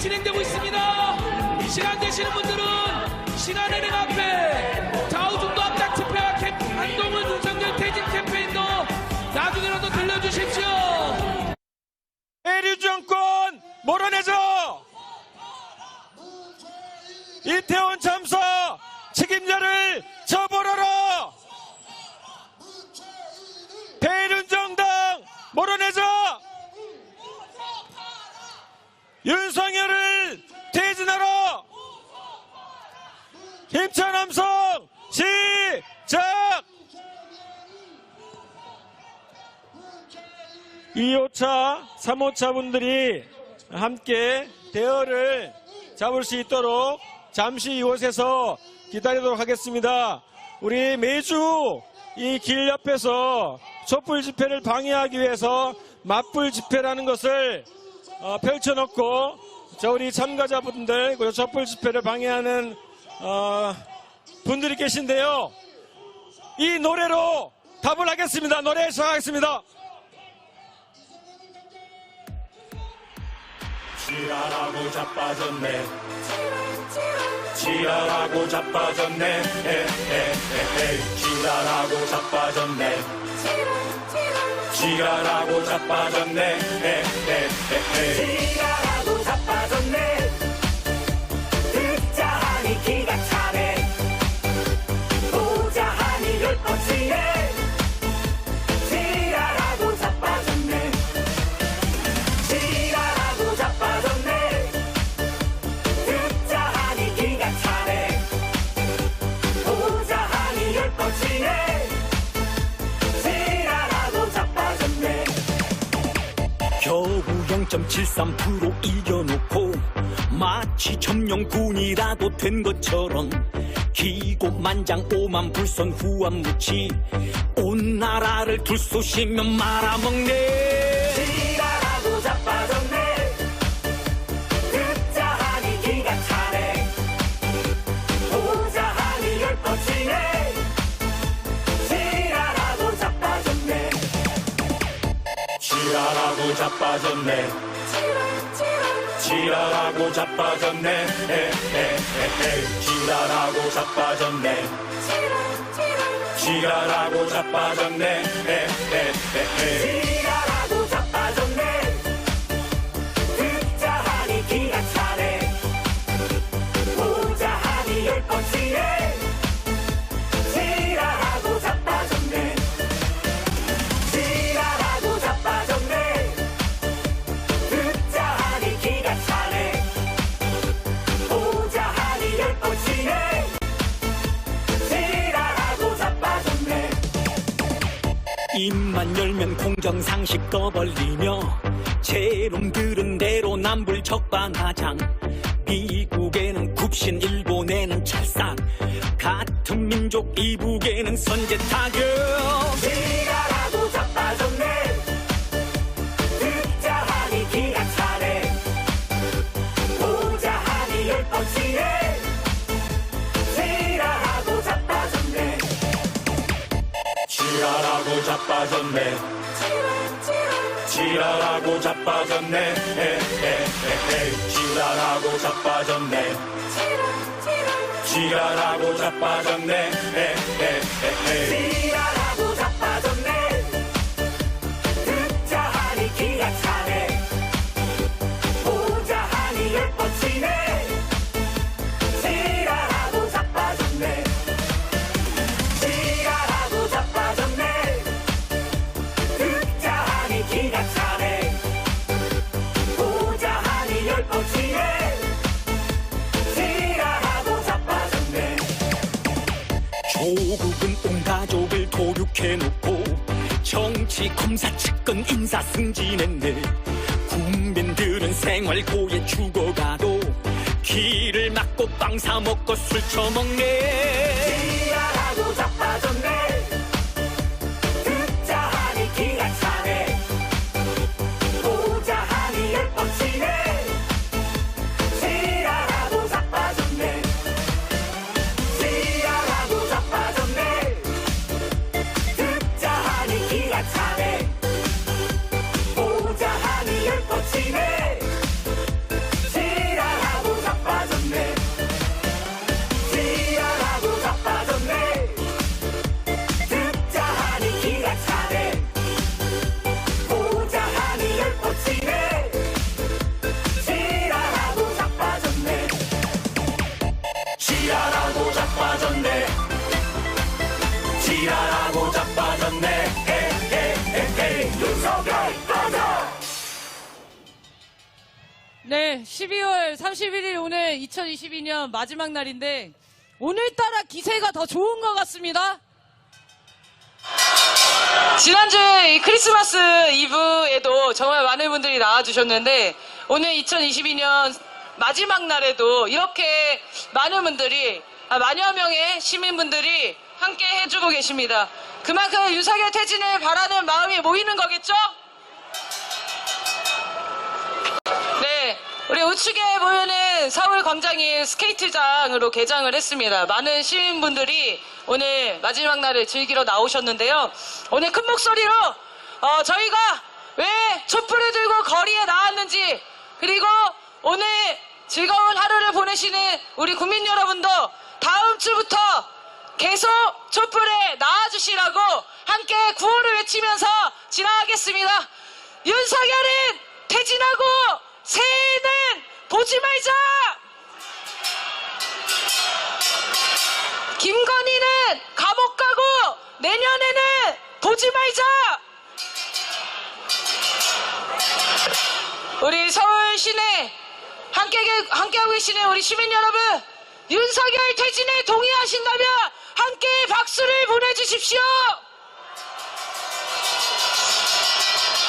진행되고 있습니다. 시간 되시는 분들은 시간 은행 앞에 좌우중도 앞장 집회와 한동훈, 윤석열 퇴진 캠페인도 나중에라도 들려주십시오. 대류 정권 몰아내죠. 이태원 참사 책임자를 처벌하라. 대륜정당 몰아내자. 윤석열을 퇴진하라. 힘찬 함성 시작. 2호차, 3호차 분들이 함께 대열을 잡을 수 있도록 잠시 이곳에서 기다리도록 하겠습니다. 우리 매주 이 길 옆에서 촛불 집회를 방해하기 위해서 맞불 집회라는 것을 펼쳐놓고 우리 참가자분들 그리고 촛불 집회를 방해하는 분들이 계신데요. 이 노래로 답을 하겠습니다. 노래 시작하겠습니다. 지랄하고 자빠졌네. 지랄하고 자빠졌네. 지랄하고 자빠졌네. 지랄하고 자빠졌네. 지랄하고 자빠졌네. 듣자 하니 기가 차네. 보자 하니 열 번치네. 지랄하고 자빠졌네. 지랄하고 자빠졌네. 듣자 하니 기가 차네. 보자 하니 열 번치네. 지랄하고 자빠졌네. 겨우 0.73% 이겨놓고 마치 점령군이라도 된 것처럼 기고만장 오만불선 후한무치 온 나라를 둘쏘시며 말아먹네. 지랄하고 자빠졌네. 듣자 하니 기가 차네. 보자 하니 열 번치네. 지랄하고 자빠졌네. 지랄하고 자빠졌네. 지랄하고 자빠졌네. 지랄하고 자빠졌네. 지랄하고 자빠졌네. 지랄하고 자빠졌네. 듣자 하니 기가 차네. 보자 하니 열 번치네. 지랄하고 자빠졌네. 지랄하고 자빠졌네. 듣자 하니 기가 차네. 보자 하니 열 번치네. 지랄하고 자빠졌네. 입만 열면 공정상식 떠벌리며 제놈들은 대로 남불 적반하장. 미국에는 굽신, 일본에는 찰싹. 같은 민족 이북에는 선제 타격. 지랄하고 자빠졌네. 듣자 하니 기가 차네. 보자 하니 열 번치네. 지랄하고 자빠졌네. 지랄하고 자빠졌네. 지랄하고 자빠졌네. 지랄하고 자빠졌네. 지랄하고 자빠졌네. 지랄하고 자빠졌네. 듣자 하니 기가 차네. 보자 하니 열 번치네. 지랄하고 자빠졌네. 지랄하고 자빠졌네. 듣자 하니 기가 차네. 보자 하니 열 번치네. 지랄하고 자빠졌네. 조국은 온 가족을 도륙해놓고 정치 검사 측근 인사 승진했네. 국민들은 생활고에 죽어가도 길을 막고 빵 사먹고 술 처먹네. 지랄하고 자빠졌네. 듣자 하니 기가 차네. 보자 하니 열 번치네. 지랄하고 자빠졌네. 지랄하고 자빠졌네. 듣자 하니 기가 차네. 보자 하니 열 번치네. 지랄 네, 12월 31일 오늘 2022년 마지막 날인데 오늘따라 기세가 더 좋은 것 같습니다. 지난주에 이 크리스마스 이브에도 정말 많은 분들이 나와주셨는데 오늘 2022년 마지막 날에도 이렇게 많은 분들이 만여 명의 시민분들이 함께 해주고 계십니다. 그만큼 윤석열 퇴진을 바라는 마음이 모이는 거겠죠? 네, 우리 우측에 보이는 서울 광장이 스케이트장으로 개장을 했습니다. 많은 시민분들이 오늘 마지막 날을 즐기러 나오셨는데요. 오늘 큰 목소리로 저희가 왜 촛불을 들고 거리에 나왔는지, 그리고 오늘 즐거운 하루를 보내시는 우리 국민 여러분도 다음 주부터 계속 촛불에 나와주시라고 함께 구호를 외치면서 지나가겠습니다. 윤석열은 퇴진하고 새해에는 보지 말자! 김건희는 감옥 가고 내년에는 보지 말자! 우리 서울 시내 함께하고 계시는 우리 시민 여러분, 윤석열 퇴진에 동의하신다면 함께 박수를 보내주십시오.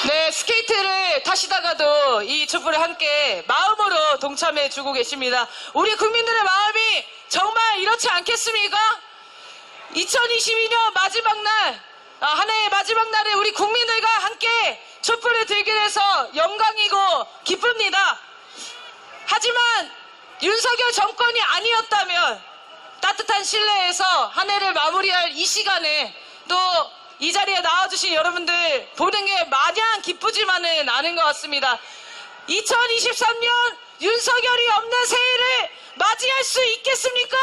네, 스케이트를 타시다가도 이 촛불에 함께 마음으로 동참해주고 계십니다. 우리 국민들의 마음이 정말 이렇지 않겠습니까? 2022년 마지막 날, 한 해의 마지막 날에 우리 국민들과 함께 촛불을 들게 돼서 영광이고 기쁩니다. 하지만 윤석열 정권이 아니었다면 따뜻한 실내에서 한 해를 마무리할 이 시간에 또 이 자리에 나와주신 여러분들 보는 게 마냥 기쁘지만은 않은 것 같습니다. 2023년 윤석열이 없는 새해를 맞이할 수 있겠습니까?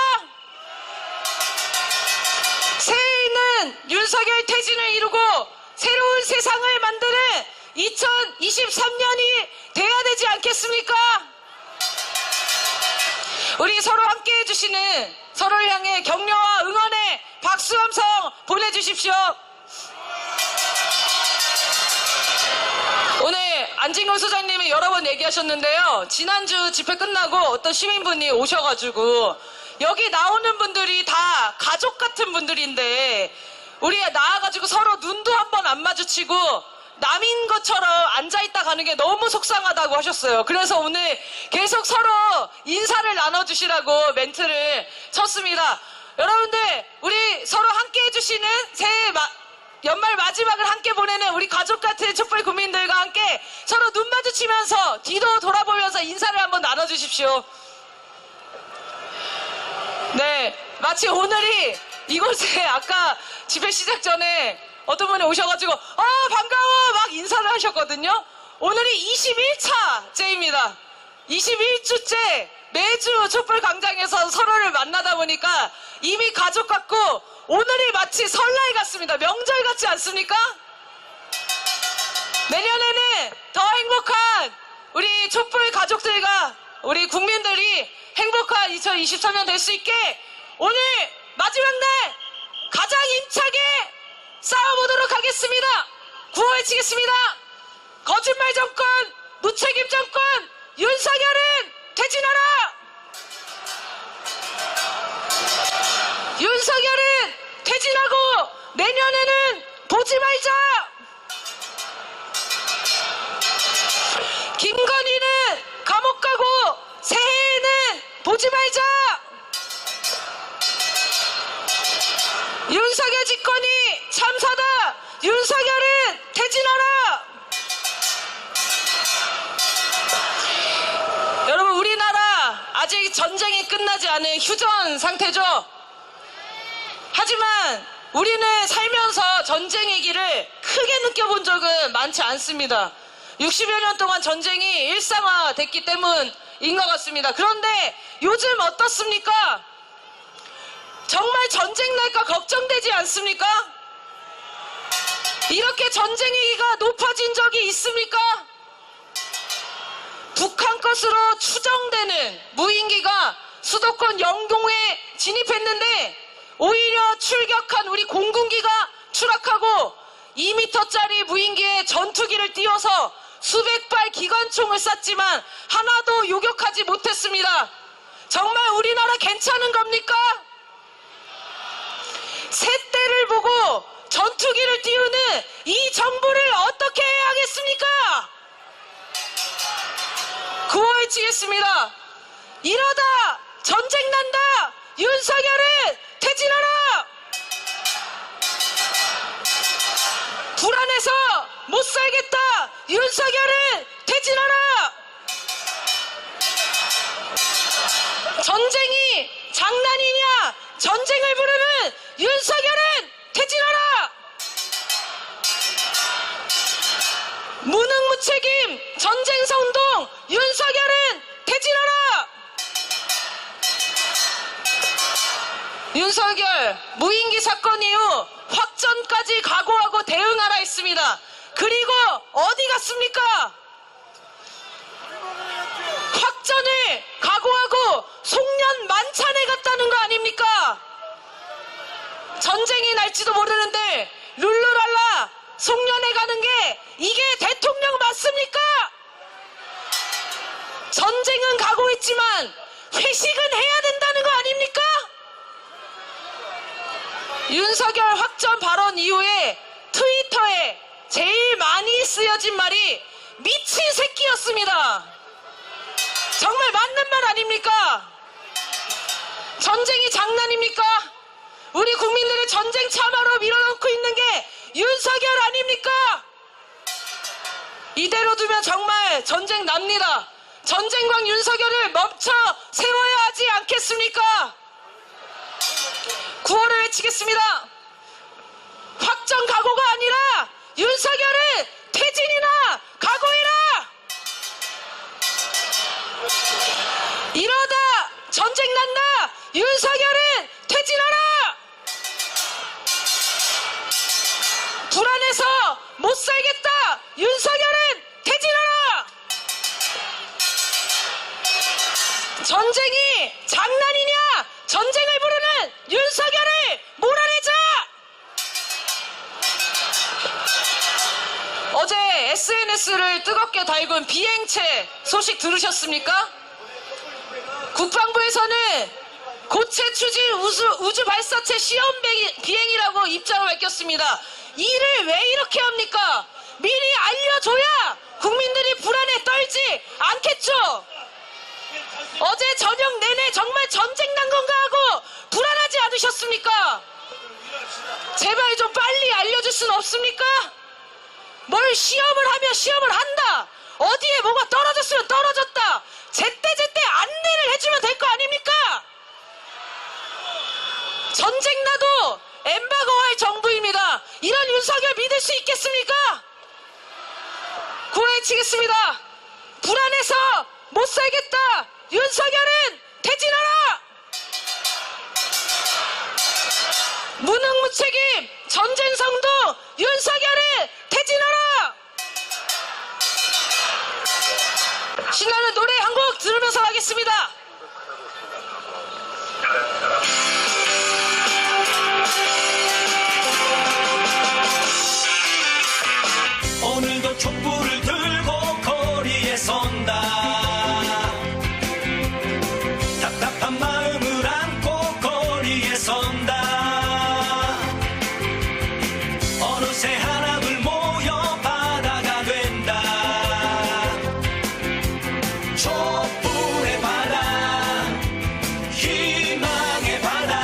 새해에는 윤석열 퇴진을 이루고 새로운 세상을 만드는 2023년이 돼야 되지 않겠습니까? 우리 서로 함께 해주시는, 서로를 향해 격려와 응원의 박수 함성 보내주십시오. 오늘 안진걸 소장님이 여러 번 얘기하셨는데요. 지난주 집회 끝나고 어떤 시민분이 오셔가지고 여기 나오는 분들이 다 가족 같은 분들인데 우리 나와가지고 서로 눈도 한번 안 마주치고 남인 것처럼 앉아있다 가는 게 너무 속상하다고 하셨어요. 그래서 오늘 계속 서로 인사를 나눠주시라고 멘트를 쳤습니다. 여러분들, 우리 서로 함께 해주시는 새해 연말 마지막을 함께 보내는 우리 가족 같은 촛불 국민들과 함께 서로 눈 마주치면서 뒤도 돌아보면서 인사를 한번 나눠주십시오. 네, 마치 오늘이 이곳에 아까 집회 시작 전에 어떤 분이 오셔가지고 반가워 막 인사를 하셨거든요. 오늘이 21차째입니다. 21주째 매주 촛불 광장에서 서로를 만나다 보니까 이미 가족 같고 오늘이 마치 설날 같습니다. 명절 같지 않습니까? 내년에는 더 행복한 우리 촛불 가족들과 우리 국민들이 행복한 2023년 될 수 있게 오늘 마지막 날 가장 힘차게 싸워보도록 하겠습니다. 구호 외치겠습니다. 거짓말 정권, 무책임 정권, 윤석열은 퇴진하라! 윤석열은 퇴진하고 내년에는 보지 말자! 김건희는 감옥 가고 새해에는 보지 말자! 윤석열 집권이 참사다! 윤석열은 퇴진하라! 여러분, 우리나라 아직 전쟁이 끝나지 않은 휴전 상태죠? 하지만 우리는 살면서 전쟁 위기를 크게 느껴본 적은 많지 않습니다. 60여 년 동안 전쟁이 일상화됐기 때문인 것 같습니다. 그런데 요즘 어떻습니까? 정말 전쟁 날까 걱정되지 않습니까? 이렇게 전쟁 위기가 높아진 적이 있습니까? 북한 것으로 추정되는 무인기가 수도권 영동에 진입했는데 오히려 출격한 우리 공군기가 추락하고 2m짜리 무인기에 전투기를 띄워서 수백 발 기관총을 쐈지만 하나도 요격하지 못했습니다. 정말 우리나라 괜찮은 겁니까? 새떼를 보고 전투기를 띄우는 이 정부를 어떻게 해야 하겠습니까? 구호해치겠습니다. 이러다 전쟁 난다. 윤석열은 퇴진하라. 불안해서 못 살겠다. 윤석열은 퇴진하라. 전쟁이 장난이냐? 전쟁을 부르는 윤석열은 퇴진하라. 무능무책임 전쟁 선동 윤석열은 퇴진하라. 윤석열 무인기 사건 이후 확전까지 각오하고 대응하라 했습니다. 그리고 어디 갔습니까? 확전을 각오하고 송년 만찬에 갔다는 거 아닙니까? 전쟁이 날지도 모르는데 룰루랄라 송년회 가는 게 이게 대통령 맞습니까? 전쟁은 각오했지만 회식은 해야 된다는 거 아닙니까? 윤석열 확전 발언 이후에 트위터에 제일 많이 쓰여진 말이 미친 새끼였습니다. 정말 맞는 말 아닙니까? 전쟁이 장난입니까? 우리 국민들을 전쟁 참화로 밀어넣고 있는 게 윤석열 아닙니까? 이대로 두면 정말 전쟁 납니다. 전쟁광 윤석열을 멈춰 세워야 하지 않겠습니까? 구호를 외치겠습니다. 확전 각오가 아니라 윤석열은 퇴진이나 각오해라. 이러다 전쟁 난다. 윤석열은 퇴진하라. 불안해서 못 살겠다. 윤석열은 퇴진하라. 전쟁이 장난이냐? 전쟁을 부르는 윤석열을 몰아내자. 어제 SNS를 뜨겁게 달군 비행체 소식 들으셨습니까? 국방부에서는 고체 추진 우주 발사체 시험 비행이라고 입장을 밝혔습니다. 일을 왜 이렇게 합니까? 미리 알려줘야 국민들이 불안에 떨지 않겠죠? 어제 저녁 내내 정말 전쟁 난 건가 하고 불안하지 않으셨습니까? 제발 좀 빨리 알려줄 순 없습니까? 뭘 시험을 하면 시험을 한다. 어디에 뭐가 떨어졌으면 떨어졌다. 제때제때 안내를 해주면 될 거 아닙니까? 전쟁 나도 엠바고할 정부입니다. 이런 윤석열 믿을 수 있겠습니까? 구호해치겠습니다. 불안해서 못 살겠다. 윤석열은 퇴진하라. 무능무책임 전쟁 성도 윤석열은 퇴진하라. 신나는 노래 한 곡 들으면서 하겠습니다. 오늘도 촛불을 들고 거리에 선다. 답답한 마음을 안고 거리에 선다. 어느새 하나둘 모여 바다가 된다. 촛불의 바다, 희망의 바다.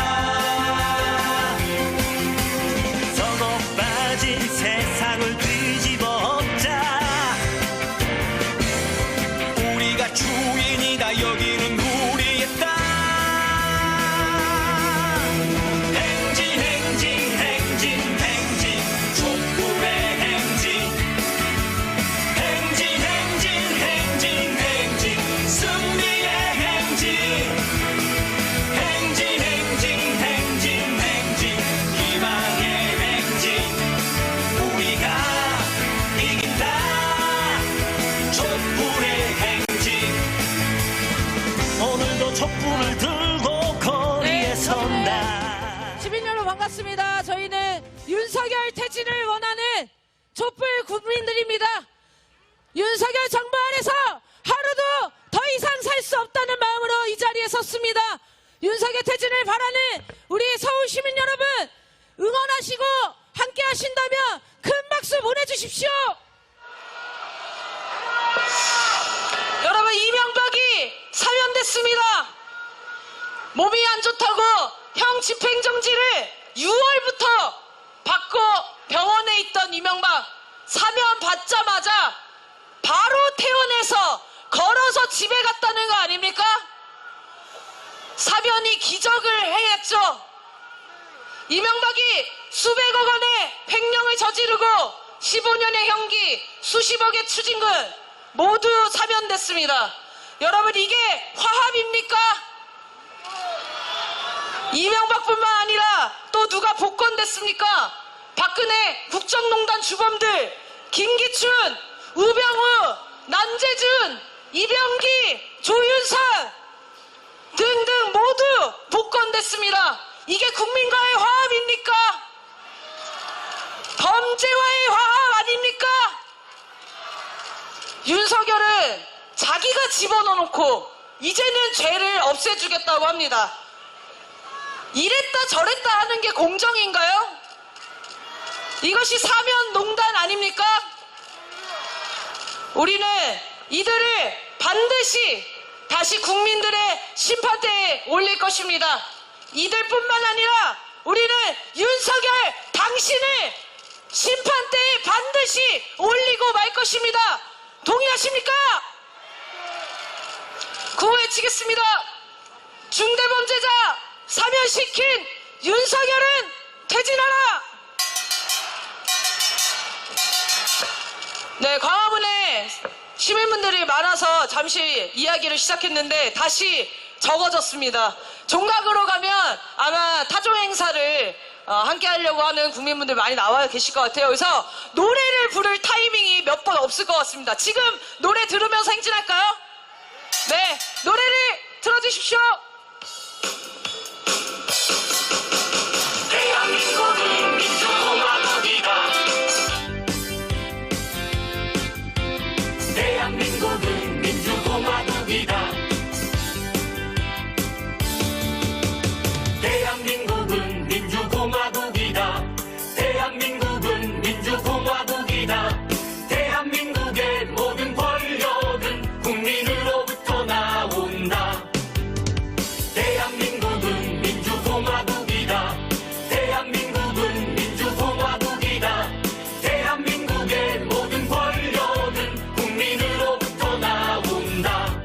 썩어 빠진 세상을 뒤집어 엎자. 우리가 주인이다. 여기는 우리의 땅. 행진 행진 행진 행진 촛불의 행진. 행진 행진 행진 행진 승리의 행진. 행진 행진 행진 행진 희망의 행진. 우리가 이긴다. 촛불의 행진. 오늘도 촛불을 들고 거리에 선다. 시민 여러분 반갑습니다. 저희는 윤석열 퇴진을 원하는 촛불 국민들입니다. 윤석열 정부 안에서 하루도 더 이상 살 수 없다는 마음으로 이 자리에 섰습니다. 윤석열 퇴진을 바라는 우리 서울 시민 여러분, 응원하시고 함께 하신다면 큰 박수 보내주십시오. 여러분, 이명박이 사면됐습니다. 몸이 안 좋다고 형 집행정지를 6월부터 받고 병원에 있던 이명박, 사면 받자마자 바로 퇴원해서 걸어서 집에 갔다는 거 아닙니까? 사면이 기적을 행했죠. 이명박이 수백억 원의 횡령을 저지르고 15년의 형기, 수십억의 추징금 모두 사면됐습니다. 여러분, 이게 화합입니까? 이명박뿐만 아니라 또 누가 복권됐습니까? 박근혜 국정농단 주범들 김기춘, 우병우, 남재준, 이병기, 조윤선 등등 모두 복권됐습니다. 이게 국민과의 화합입니까? 범죄와의 화합 아닙니까? 윤석열은 자기가 집어넣어놓고 이제는 죄를 없애주겠다고 합니다. 이랬다 저랬다 하는 게 공정인가요? 이것이 사면농단 아닙니까? 우리는 이들을 반드시 다시 국민들의 심판대에 올릴 것입니다. 이들뿐만 아니라 우리는 윤석열 당신을 심판대에 반드시 올리고 말 것입니다. 동의하십니까? 구호 외치겠습니다. 중대범죄자 사면시킨 윤석열은 퇴진하라! 네, 광화문에 시민분들이 많아서 잠시 이야기를 시작했는데 다시 적어졌습니다. 종각으로 가면 아마 타조 행사를 함께 하려고 하는 국민분들 많이 나와 계실 것 같아요. 그래서 노래를 부를 타이밍이 몇 번 없을 것 같습니다. 지금 노래 들으면서 행진할까요? 네, 노래를 틀어주십시오. 대한민국은 민주공화국이다. 대한민국은 민주공화국이다. 대한민국은 민주공화국이다. 대한민국은 민주공화국이다. 대한민국의 모든 권력은 국민으로부터 나온다. 대한민국은 민주공화국이다. 대한민국은 민주공화국이다. 대한민국의 모든 권력은 국민으로부터 나온다.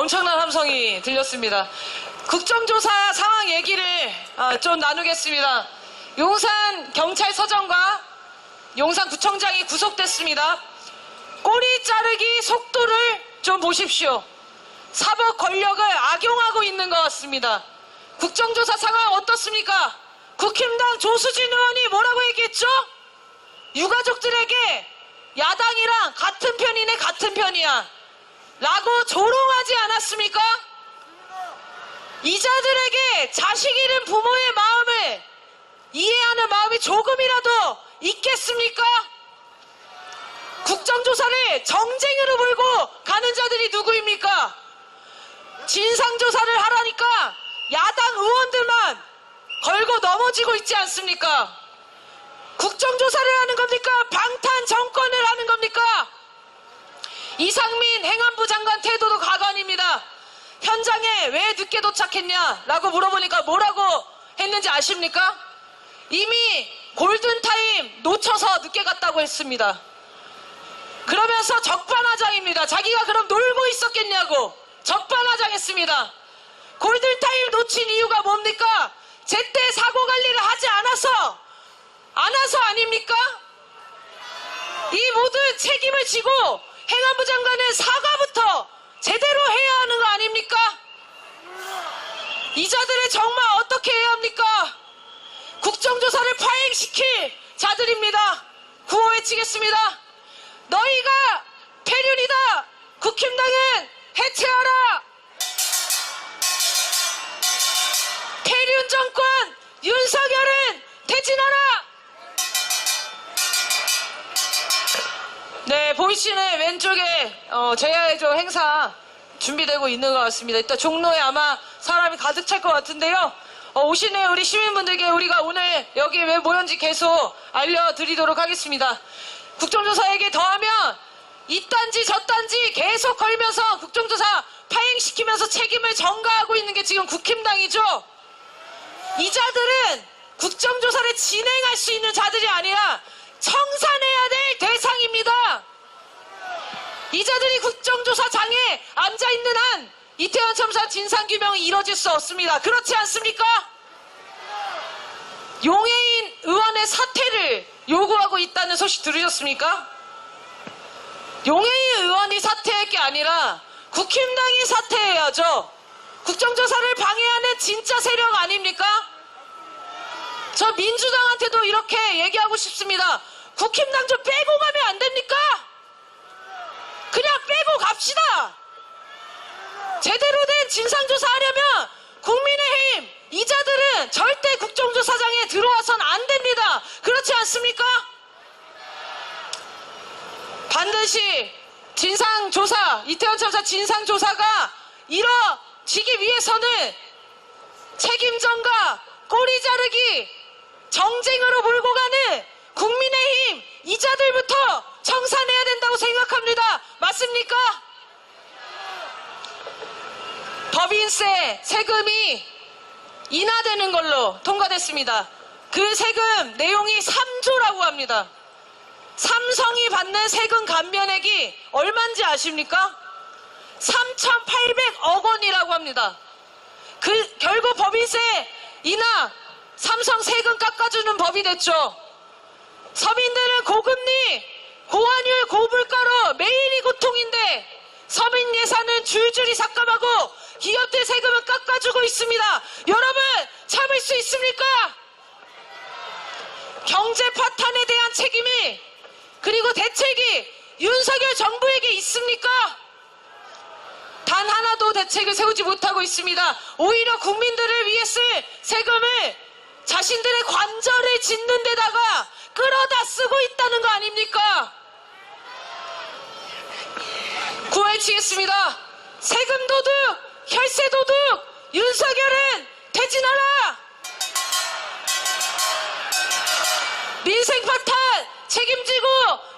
엄청난 함성이 들렸습니다. 국정조사 상황 얘기를 좀 나누겠습니다. 용산 경찰서장과 용산구청장이 구속됐습니다. 꼬리 자르기 속도를 좀 보십시오. 사법 권력을 악용하고 있는 것 같습니다. 국정조사 상황 어떻습니까? 국힘당 조수진 의원이 뭐라고 얘기했죠? 유가족들에게 야당이랑 같은 편이네 같은 편이야 라고 조롱하지 않았습니까? 이자들에게 자식 잃은 부모의 마음을 이해하는 마음이 조금이라도 있겠습니까? 국정조사를 정쟁으로 몰고 가는 자들이 누구입니까? 진상조사를 하라니까 야당 의원들만 걸고 넘어지고 있지 않습니까? 국정조사를 하는 겁니까? 방탄 정권을 하는 겁니까? 이상민 행안부 장관 태도도 가관입니다. 현장에 왜 늦게 도착했냐라고 물어보니까 뭐라고 했는지 아십니까? 이미 골든타임 놓쳐서 늦게 갔다고 했습니다. 그러면서 적반하장입니다. 자기가 그럼 놀고 있었겠냐고 적반하장했습니다. 골든타임 놓친 이유가 뭡니까? 제때 사고관리를 하지 않아서 아닙니까? 이 모든 책임을 지고 행안부 장관은 사과부터 제대로 해야 하는 거 아닙니까? 이자들을 정말 어떻게 해야 합니까? 국정조사를 파행시킬 자들입니다. 구호 외치겠습니다. 너희가 폐륜이다. 국힘당은 해체하라. 폐륜 정권 윤석열은 퇴진하라. 네, 보이시는 왼쪽에 제야의조 행사 준비되고 있는 것 같습니다. 이따 종로에 아마 사람이 가득 찰 것 같은데요. 오시는 우리 시민분들께 우리가 오늘 여기 왜 모였는지 계속 알려드리도록 하겠습니다. 국정조사 얘기 더하면 이딴지 저딴지 계속 걸면서 국정조사 파행시키면서 책임을 전가하고 있는 게 지금 국힘당이죠. 이자들은 국정조사를 진행할 수 있는 자들이 아니라 청산해야 될 대상입니다. 이자들이 국정조사장에 앉아있는 한 이태원 참사 진상규명이 이뤄질 수 없습니다. 그렇지 않습니까? 용해인 의원의 사퇴를 요구하고 있다는 소식 들으셨습니까? 용해인 의원이 사퇴할 게 아니라 국힘당이 사퇴해야죠. 국정조사를 방해하는 진짜 세력 아닙니까? 저 민주당한테도 이렇게 얘기하고 싶습니다. 국힘당 좀 빼고 가면 안 됩니까? 그냥 빼고 갑시다. 제대로 된 진상조사 하려면 국민의힘 이자들은 절대 국정조사장에 들어와선 안 됩니다. 그렇지 않습니까? 반드시 진상조사, 이태원 참사 진상조사가 이뤄지기 위해서는 책임전가, 꼬리 자르기, 정쟁으로 몰고 가는 국민의힘 이자들부터 청산해야 된다고 생각합니다. 맞습니까? 법인세 세금이 인하되는 걸로 통과됐습니다. 그 세금 내용이 3조라고 합니다. 삼성이 받는 세금 감면액이 얼마인지 아십니까? 3,800억 원이라고 합니다. 결국 법인세 인하, 삼성 세금 깎아주는 법이 됐죠. 서민들은 고금리, 고환율, 고물가로 매일이 고통인데 서민 예산은 줄줄이 삭감하고 기업들 세금은 깎아주고 있습니다. 여러분 참을 수 있습니까? 경제 파탄에 대한 책임이 그리고 대책이 윤석열 정부에게 있습니까? 단 하나도 대책을 세우지 못하고 있습니다. 오히려 국민들을 위해 쓸 세금을 자신들의 관절을 짓는 데다가 끌어다 쓰고 있다는 거 아닙니까? 구해치겠습니다. 세금 도둑, 혈세 도둑, 윤석열은 퇴진하라! 민생 파탄 책임지고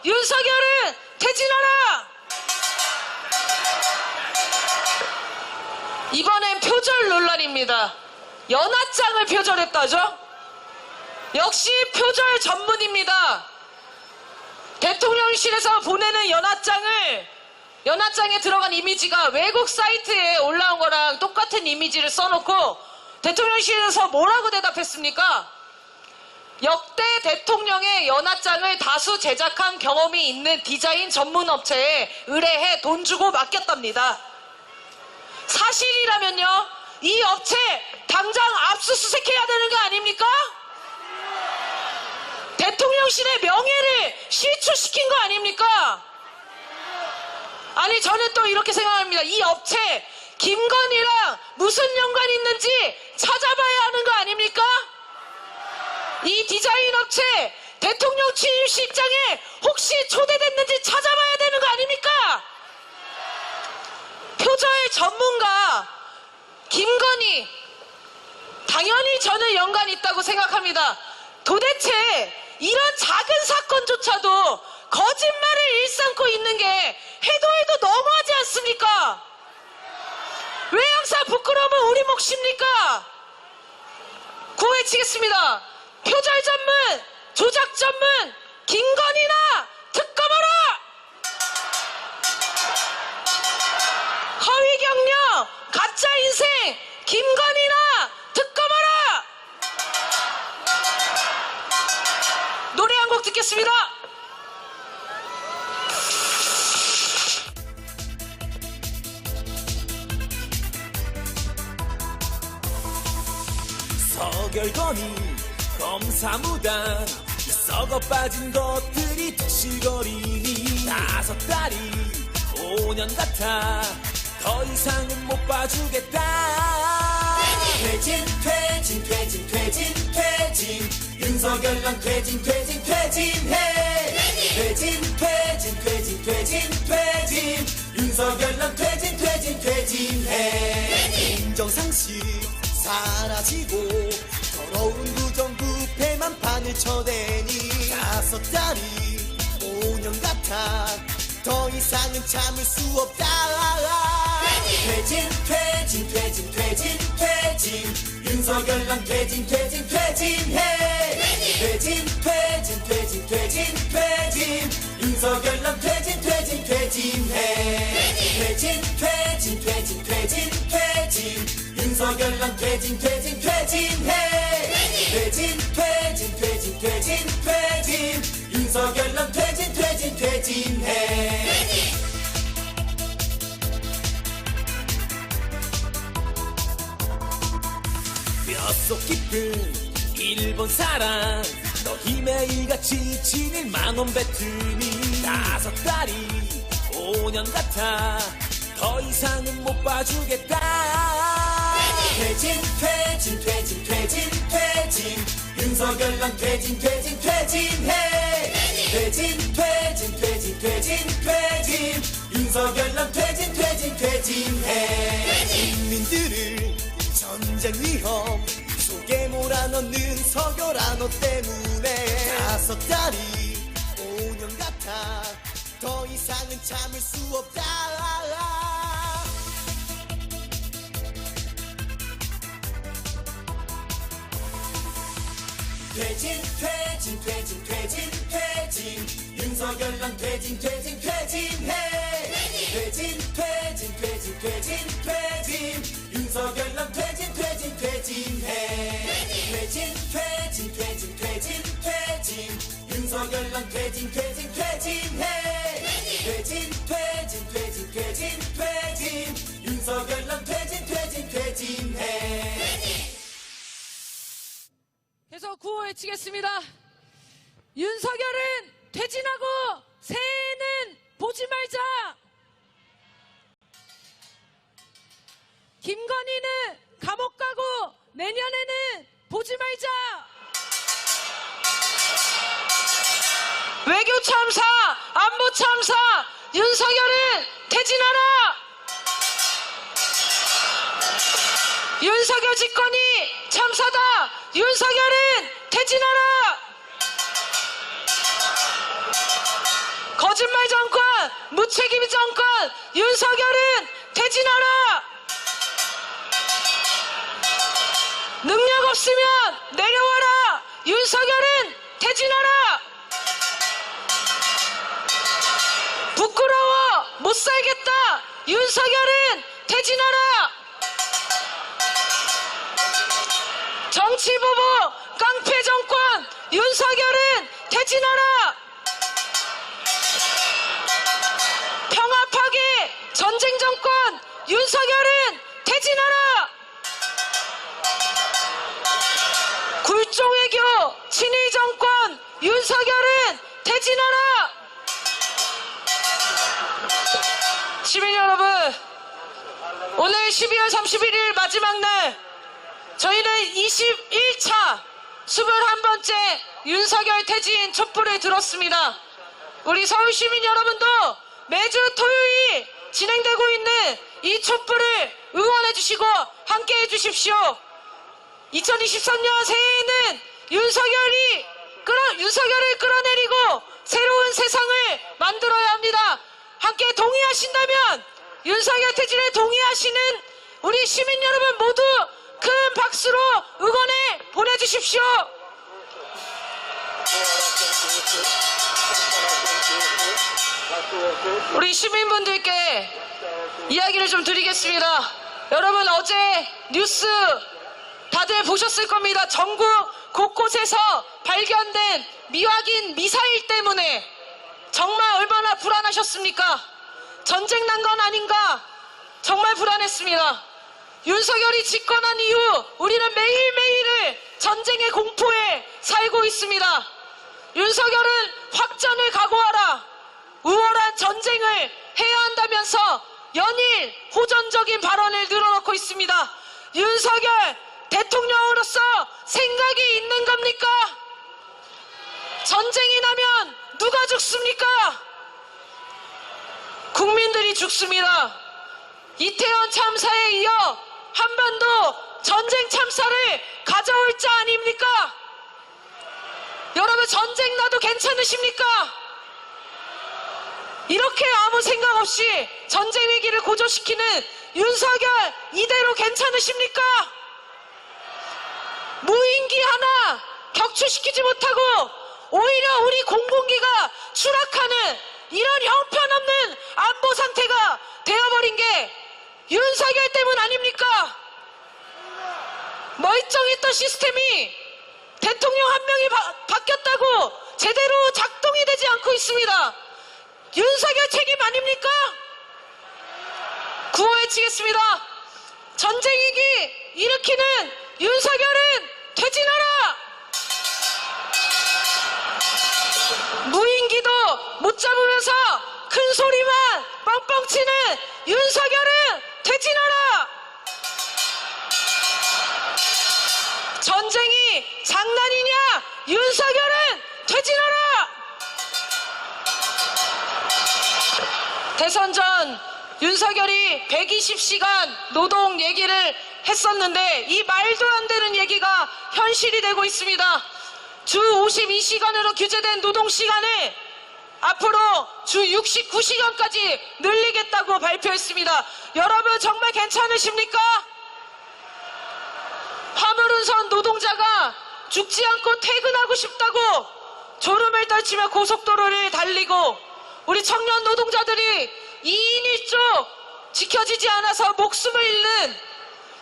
윤석열은 퇴진하라! 이번엔 표절 논란입니다. 연하장을 표절했다죠? 역시 표절 전문입니다. 대통령실에서 보내는 연하장을 연합장에 들어간 이미지가 외국 사이트에 올라온 거랑 똑같은 이미지를 써놓고 대통령실에서 뭐라고 대답했습니까? 역대 대통령의 연합장을 다수 제작한 경험이 있는 디자인 전문 업체에 의뢰해 돈 주고 맡겼답니다. 사실이라면요, 이 업체 당장 압수수색해야 되는 거 아닙니까? 대통령실의 명예를 실추시킨 거 아닙니까? 아니, 저는 또 이렇게 생각합니다. 이 업체 김건희랑 무슨 연관이 있는지 찾아봐야 하는 거 아닙니까? 이 디자인 업체 대통령 취임식장에 혹시 초대됐는지 찾아봐야 되는 거 아닙니까? 표절 전문가 김건희, 당연히 저는 연관이 있다고 생각합니다. 도대체 이런 작은 사건조차도 거짓말을 일삼고 있는 게 해도 너무하지 않습니까? 왜 항상 부끄러움은 우리 몫입니까? 구호외치겠습니다. 표절 전문, 조작 전문, 김건희나 특검하라! 허위 경력, 가짜 인생, 김건희나 특검하라! 노래 한 곡 듣겠습니다. 서결건이 검사무단 썩어 빠진 것들이 득실거리니 5달이 5년 같아 더 이상은 못 봐주겠다. 퇴진 퇴진 퇴진 퇴진 퇴진 윤석열랑 퇴진 퇴진 퇴진해. 퇴진 퇴진 퇴진 퇴진 퇴진 윤석열랑 퇴진 퇴진 퇴진해. 인정상식 사라지고 더러운 부정부패만 판을 쳐대니 5달이 5년 같아 더 이상은 참을 수 없다. 퇴진 퇴진 퇴진 퇴진 퇴진 윤석열랑 퇴진 퇴진 퇴진해. 퇴진 퇴진 퇴진 퇴진 퇴진 윤석열랑 퇴진 퇴진 퇴진해. 퇴진 퇴진 퇴진 퇴진 퇴진 윤석열랑 퇴진 퇴진 퇴진해. 퇴진 퇴진 퇴진 퇴진 퇴진 윤석열랑 퇴진 퇴진 퇴진해. 뼛속 깊은 일본 사랑 너 힘에이같이 지친 1만원 뱉으니 5달이 5년 같아 더 이상은 못 봐주겠다. 퇴진 퇴진 퇴진 퇴진 퇴진 윤석열랑 퇴진 퇴진 퇴진해. 퇴진 퇴진 퇴진 퇴진 퇴진 윤석열랑 퇴진 퇴진 퇴진해. 국민들을 전쟁 위험 속에 몰아넣는 서결한 너 때문에 5달이 5년 같아 더 이상은 참을 수 없다. 퇴진 퇴진 퇴진 퇴진 퇴진 윤석열랑 퇴진 퇴진 퇴진해. 퇴진 퇴진 퇴진 퇴진 퇴진 윤석열랑 퇴진 퇴진 퇴진해. 퇴진 퇴진 퇴진 퇴진 퇴진 윤석열랑 퇴진 퇴진 퇴진해. 퇴진 퇴진 퇴진 퇴진 퇴진 윤석열랑 퇴진 퇴진 퇴진해. 그래서 구호 외치겠습니다. 윤석열은 퇴진하고 새해에는 보지 말자. 김건희는 감옥 가고 내년에는 보지 말자. 외교 참사, 안보 참사, 윤석열은 퇴진하라. 윤석열 집권이 참사다. 윤석열은 퇴진하라. 거짓말 정권, 무책임 정권, 윤석열은 퇴진하라. 능력 없으면 내려와라. 윤석열은 퇴진하라. 부끄러워 못 살겠다. 퇴진하라! 정치보복 깡패 정권 윤석열은 퇴진하라! 평화 파괴 전쟁 정권 윤석열은 퇴진하라! 굴종외교 친일 정권 윤석열은 퇴진하라! 시민 여러분, 오늘 12월 31일 마지막 날 저희는 21차 21번째 윤석열 퇴진 촛불을 들었습니다. 우리 서울 시민 여러분도 매주 토요일 진행되고 있는 이 촛불을 응원해 주시고 함께 해 주십시오. 2023년 새해에는 윤석열을 끌어내리고 새로운 세상을 만들어야 합니다. 함께 동의하신다면 윤석열 퇴진에 동의하시는 우리 시민 여러분 모두 큰 박수로 응원해 보내주십시오. 우리 시민분들께 이야기를 좀 드리겠습니다. 여러분, 어제 뉴스 다들 보셨을 겁니다. 전국 곳곳에서 발견된 미확인 미사일 때문에 정말 얼마나 불안하셨습니까? 전쟁 난 건 아닌가? 정말 불안했습니다. 윤석열이 집권한 이후 우리는 매일매일을 전쟁의 공포에 살고 있습니다. 윤석열은 확전을 각오하라, 우월한 전쟁을 해야 한다면서 연일 호전적인 발언을 늘어놓고 있습니다. 윤석열 대통령으로서 생각이 있는 겁니까? 전쟁이 나면 누가 죽습니까? 국민들이 죽습니다. 이태원 참사에 이어 한반도 전쟁 참사를 가져올 자 아닙니까? 여러분, 전쟁 나도 괜찮으십니까? 이렇게 아무 생각 없이 전쟁 위기를 고조시키는 윤석열 이대로 괜찮으십니까? 무인기 하나 격추시키지 못하고 오히려 우리 공군기가 추락하는 이런 형편없는 안보 상태가 되어버린 게 윤석열 때문 아닙니까? 멀쩡했던 시스템이 대통령 한 명이 바뀌었다고 제대로 작동이 되지 않고 있습니다. 윤석열 책임 아닙니까? 구호해치겠습니다. 전쟁 위기 일으키는 윤석열은 퇴진하라! 무인기도 못 잡으면서 큰 소리만 뻥뻥 치는 윤석열은 퇴진하라! 전쟁이 장난이냐? 윤석열은 퇴진하라! 대선 전 윤석열이 120시간 노동 얘기를 했었는데 이 말도 안 되는 얘기가 현실이 되고 있습니다. 주 52시간으로 규제된 노동시간을 앞으로 주 69시간까지 늘리겠다고 발표했습니다. 여러분, 정말 괜찮으십니까? 화물운선 노동자가 죽지 않고 퇴근하고 싶다고 졸음을 떨치며 고속도로를 달리고 우리 청년 노동자들이 2인 1조 지켜지지 않아서 목숨을 잃는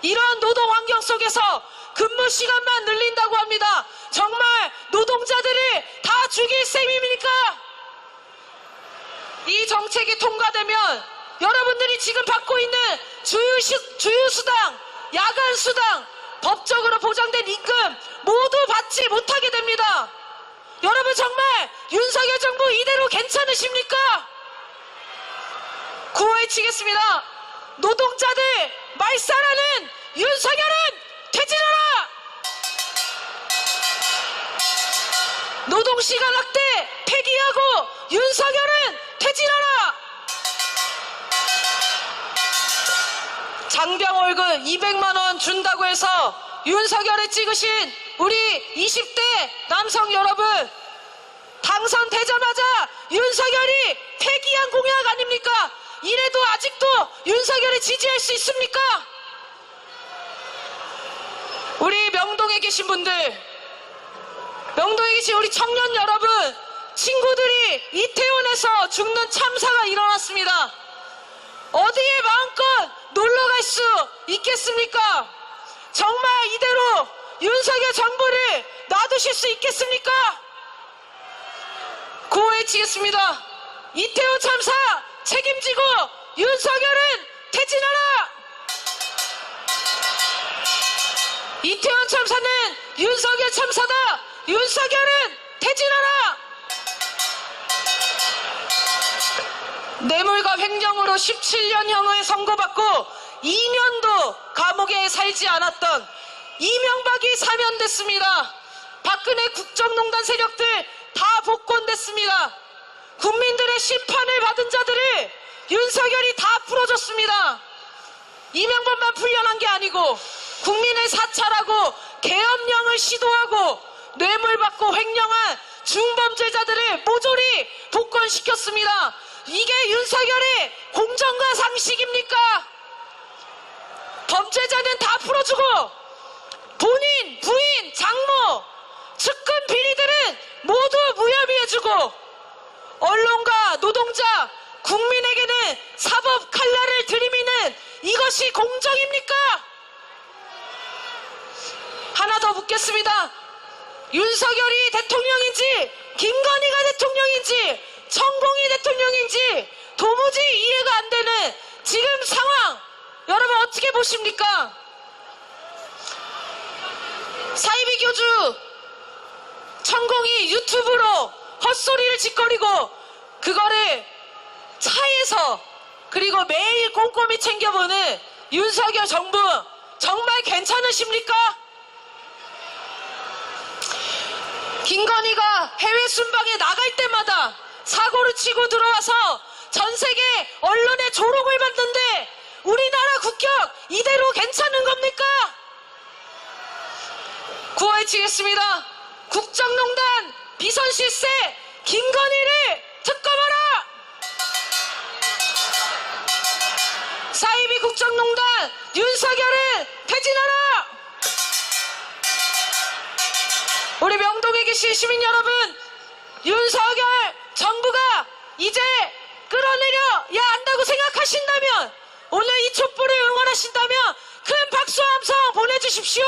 이러한 노동 환경 속에서 근무 시간만 늘린다고 합니다. 정말 노동자들을 다 죽일 셈입니까? 이 정책이 통과되면 여러분들이 지금 받고 있는 주휴수당, 야간수당, 법적으로 보장된 임금 모두 받지 못하게 됩니다. 여러분, 정말 윤석열 정부 이대로 괜찮으십니까? 구호해치겠습니다. 노동자들 말살하는 윤석열은 퇴진하라! 노동시간 확대 폐기하고 윤석열은 퇴진하라! 장병 월급 200만원 준다고 해서 윤석열을 찍으신 우리 20대 남성 여러분, 당선되자마자 윤석열이 폐기한 공약 아닙니까? 이래도 아직도 윤석열을 지지할 수 있습니까? 우리 명동에 계신 분들, 명동에 계신 우리 청년 여러분, 친구들이 이태원에서 죽는 참사가 일어났습니다. 어디에 마음껏 놀러 갈 수 있겠습니까? 정말 이대로 윤석열 정부를 놔두실 수 있겠습니까? 구호해치겠습니다. 이태원 참사 책임지고 윤석열은 퇴진하라! 이태원 참사는 윤석열 참사다! 윤석열은 퇴진하라! 뇌물과 횡령으로 17년형을 선고받고 2년도 감옥에 살지 않았던 이명박이 사면됐습니다. 박근혜 국정농단 세력들 다 복권됐습니다. 국민들의 심판을 받은 자들을 윤석열이 다 풀어줬습니다. 이명박만 풀려난 게 아니고 국민을 사찰하고 계엄령을 시도하고 뇌물받고 횡령한 중범죄자들을 모조리 복권시켰습니다. 이게 윤석열의 공정과 상식입니까? 범죄자는 다 풀어주고 본인, 부인, 장모, 측근 비리들은 모두 무혐의해주고 언론가 노동자, 국민에게는 사법 칼날을 들이미는 이것이 공정입니까? 하나 더 묻겠습니다. 윤석열이 대통령인지 김건희가 대통령인지 천공이 대통령인지 도무지 이해가 안 되는 지금 상황 여러분 어떻게 보십니까? 사이비 교주 천공이 유튜브로 헛소리를 짓거리고 그거를 차에서 그리고 매일 꼼꼼히 챙겨보는 윤석열 정부 정말 괜찮으십니까? 김건희가 해외 순방에 나갈 때마다 사고를 치고 들어와서 전 세계 언론의 조롱을 받는데 우리나라 국격 이대로 괜찮은 겁니까? 구호해치겠습니다. 국정농단 비선실세 김건희를 특검하라! 사이비 국정농단 윤석열은 퇴진하라! 우리 명동에 계신 시민 여러분, 윤석열 정부가 이제 끌어내려야 한다고 생각하신다면 오늘 이 촛불을 응원하신다면 큰 박수와 함성 보내주십시오.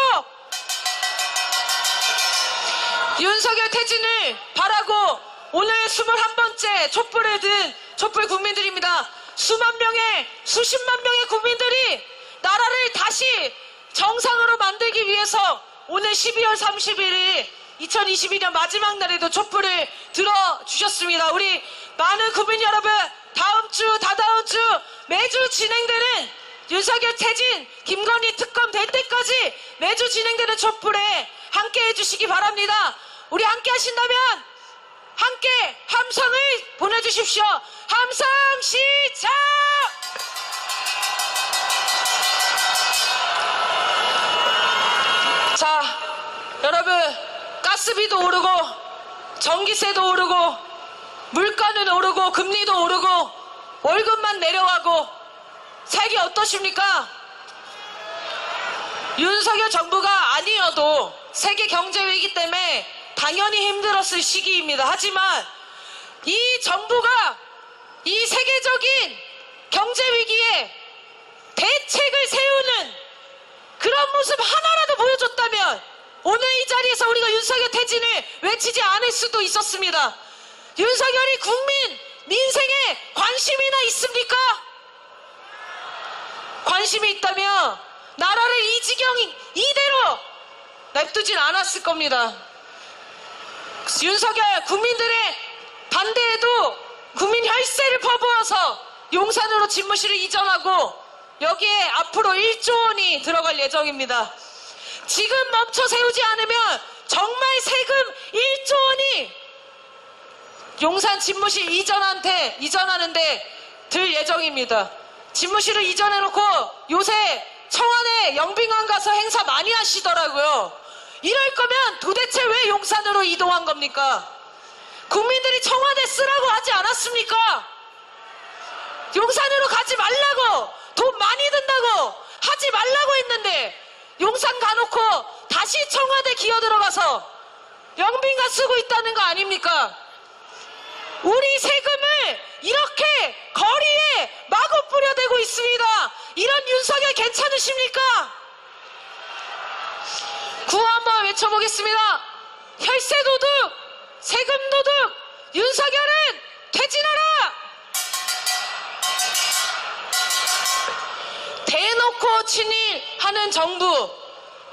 윤석열 퇴진을 바라고 오늘 21번째 촛불을 든 촛불 국민들입니다. 수만 명의 수십만 명의 국민들이 나라를 다시 정상으로 만들기 위해서 오늘 12월 31일 2022년 마지막 날에도 촛불을 들어주셨습니다. 우리 많은 국민 여러분, 다음 주, 다다음 주 매주 진행되는 윤석열 퇴진, 김건희 특검 될 때까지 매주 진행되는 촛불에 함께 해주시기 바랍니다. 우리 함께 하신다면 함께 함성을 보내주십시오. 함성 시작! 자, 여러분 가스비도 오르고 전기세도 오르고 물가는 오르고 금리도 오르고 월급만 내려가고 살기 어떠십니까? 윤석열 정부가 아니어도 세계 경제 위기 때문에 당연히 힘들었을 시기입니다. 하지만 이 정부가 이 세계적인 경제 위기에 대책을 세우는 그런 모습 하나라도 보여줬다면 오늘 이 자리에서 우리가 윤석열 퇴진을 외치지 않을 수도 있었습니다. 윤석열이 국민 민생에 관심이나 있습니까? 관심이 있다면 나라를 이 지경 이대로 냅두진 않았을 겁니다. 윤석열 국민들의 반대에도 국민 혈세를 퍼부어서 용산으로 집무실을 이전하고 여기에 앞으로 1조 원이 들어갈 예정입니다. 지금 멈춰 세우지 않으면 정말 세금 1조 원이 용산 집무실 이전하는데 들 예정입니다. 집무실을 이전해놓고 요새 청와대 영빈관 가서 행사 많이 하시더라고요. 이럴 거면 도대체 왜 용산으로 이동한 겁니까? 국민들이 청와대 쓰라고 하지 않았습니까? 용산으로 가지 말라고, 돈 많이 든다고 하지 말라고 했는데 용산 가놓고 다시 청와대 기어 들어가서 영빈관 쓰고 있다는 거 아닙니까? 우리 세금을 이렇게 거리에 마구 뿌려대고 않으십니까? 구호 한번 외쳐보겠습니다. 혈세 도둑, 세금 도둑, 윤석열은 퇴진하라! 대놓고 친일하는 정부,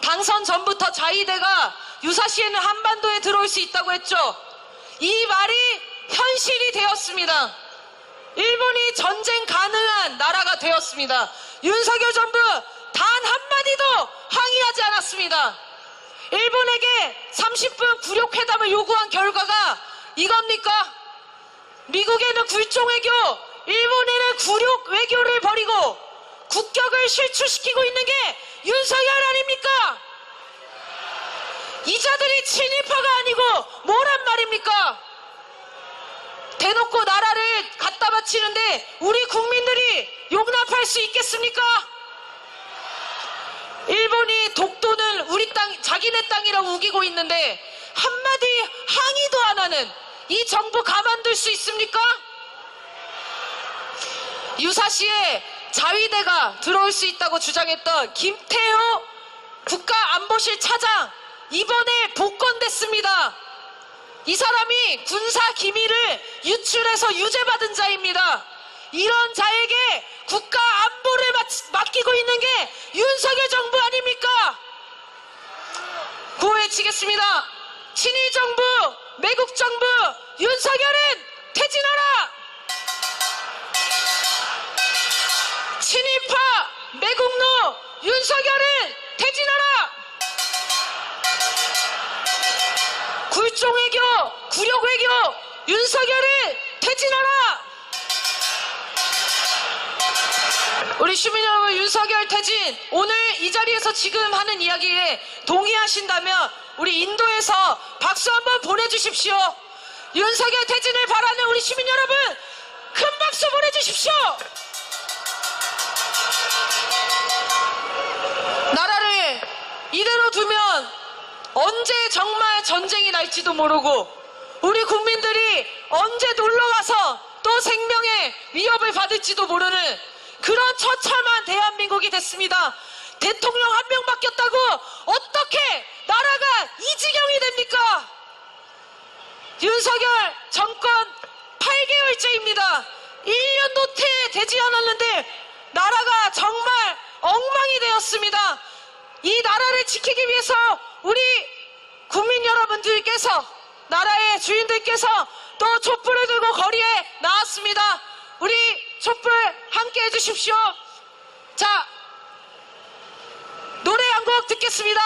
당선 전부터 자위대가 유사시에는 한반도에 들어올 수 있다고 했죠. 이 말이 현실이 되었습니다. 일본이 전쟁 가능한 나라가 되었습니다. 윤석열 정부 단 한마디도 항의하지 않았습니다. 일본에게 30분 굴욕회담을 요구한 결과가 이겁니까? 미국에는 굴종 외교, 일본에는 굴욕 외교를 벌이고 국격을 실추시키고 있는 게 윤석열 아닙니까? 이자들이 친일파가 아니고 뭐란 말입니까? 대놓고 나라를 갖다 바치는데 우리 국민들이 용납할 수 있겠습니까? 일본이 독도는 우리 땅, 자기네 땅이라고 우기고 있는데 한마디 항의도 안 하는 이 정부 가만둘 수 있습니까? 유사시에 자위대가 들어올 수 있다고 주장했던 김태호 국가안보실 차장 이번에 복권됐습니다. 이 사람이 군사 기밀을 유출해서 유죄받은 자입니다. 이런 자에게 국가 안보를 맡기고 있는 게 윤석열 정부 아닙니까? 구호 외치겠습니다. 친일 정부, 매국 정부, 윤석열은 퇴진하라! 친일파, 매국노, 윤석열은 퇴진하라! 굴종 외교, 굴욕 외교, 윤석열은 퇴진하라! 우리 시민 여러분, 윤석열 퇴진, 오늘 이 자리에서 지금 하는 이야기에 동의하신다면 우리 인도에서 박수 한번 보내주십시오. 윤석열 퇴진을 바라는 우리 시민 여러분, 큰 박수 보내주십시오. 나라를 이대로 두면 언제 정말 전쟁이 날지도 모르고 우리 국민들이 언제 놀러가서 또 생명의 위협을 받을지도 모르는 그런 처참한 대한민국이 됐습니다. 대통령 한 명 바뀌었다고 어떻게 나라가 이 지경이 됩니까? 윤석열 정권 8개월째입니다. 1년도 채 되지 않았는데 나라가 정말 엉망이 되었습니다. 이 나라를 지키기 위해서 우리 국민 여러분들께서, 나라의 주인들께서 또 촛불을 들고 거리에 나왔습니다. 우리 촛불 함께 해주십시오. 자, 노래 한 곡 듣겠습니다.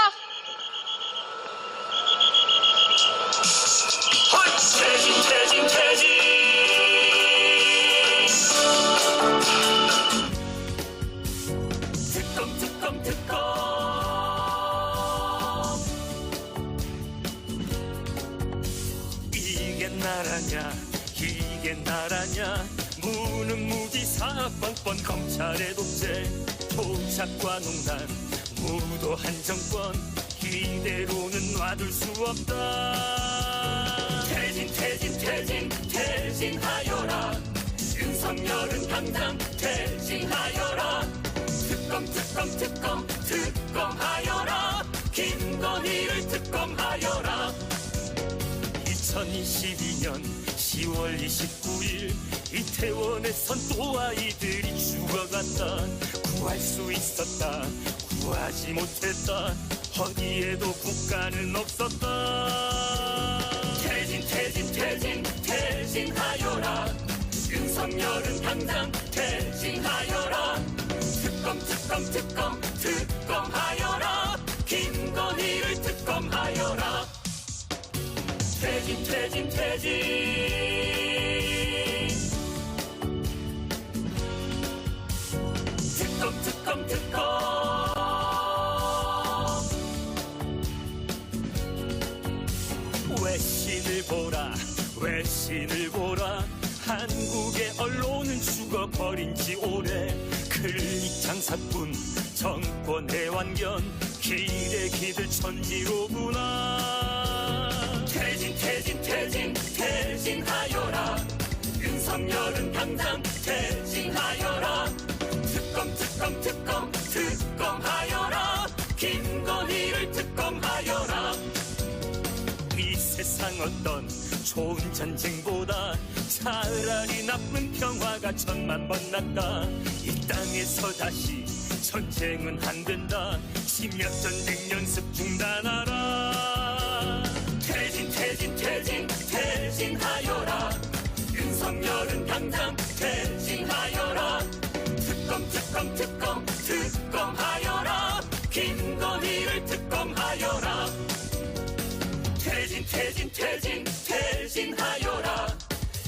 퇴진 퇴진 퇴진 특검 특검 특검 이게 나라냐 이게 나라냐 무능무지사 뻔뻔 검찰의 독재 토착과 농단 무도한 정권 이대로는 놔둘 수 없다. 퇴진 퇴진 퇴진 퇴진하여라. 윤석열은 당장 퇴진하여라. 특검 특검 특검 특검하여라. 김건희를 특검하여라. 2022년 10월 29일 이태원에선 또 아이들이 죽어갔다. 구할 수 있었다. 구하지 못했다. 어디에도 국가는 없었다. 퇴진 퇴진 퇴진 퇴진하여라. 윤석열은 당장 퇴진하여라. 특검 특검 특검 특검하여라. 김건희를 특검하여라. 퇴진 퇴진 퇴진 특검 특검 특검 외신을 보라 외신을 보라. 한국의 언론은 죽어버린 지 오래. 클릭 장사꾼 정권의 완견 기레기들 천지로구나. 퇴진 퇴진 퇴진 퇴진하여라. 윤석열은 당장 퇴진하여라. 특검 특검 특검 특검 있었던 좋은 전쟁보다 차라리 나쁜 평화가 천만 번 낫다. 이 땅에서 다시 전쟁은 안 된다. 침략 전쟁 연습 중단하라. 퇴진 퇴진 퇴진 퇴진하여라. 윤석열은 당장 퇴진하여라. 특검 특검 특검 특검하여라. 김건희를 특검하여라. 퇴진 퇴진 퇴진 퇴진하여라.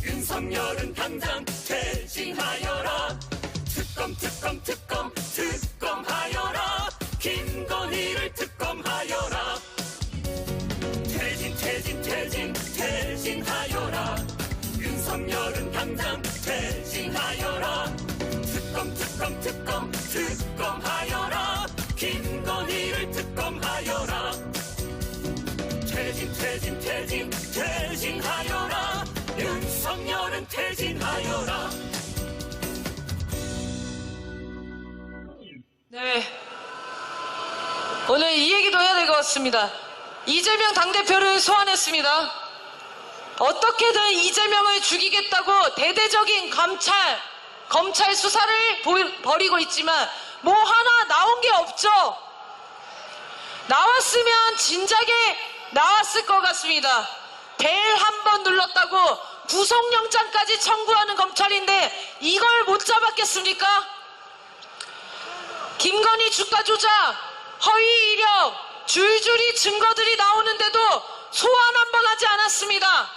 윤석열은 당장 퇴진하여라. 특검 특검 특검 특검하여라. 김건희를 특검하여라. 퇴진 퇴진 퇴진 퇴진하여라. 윤석열은 당장 퇴진하여라. 특검 특검 특검 특검하여라. 김건희를 특검하여라. 퇴진 퇴진 퇴진 퇴진하여라. 윤석열은 퇴진하여라. 네. 오늘 이 얘기도 해야 될 것 같습니다. 이재명 당대표를 소환했습니다. 어떻게든 이재명을 죽이겠다고 대대적인 검찰 수사를 벌이고 있지만 뭐 하나 나온 게 없죠. 나왔으면 진작에 나왔을 것 같습니다. 벨 한 번 눌렀다고 구속영장까지 청구하는 검찰인데 이걸 못 잡았겠습니까? 김건희 주가 조작, 허위 이력, 줄줄이 증거들이 나오는데도 소환 한 번 하지 않았습니다.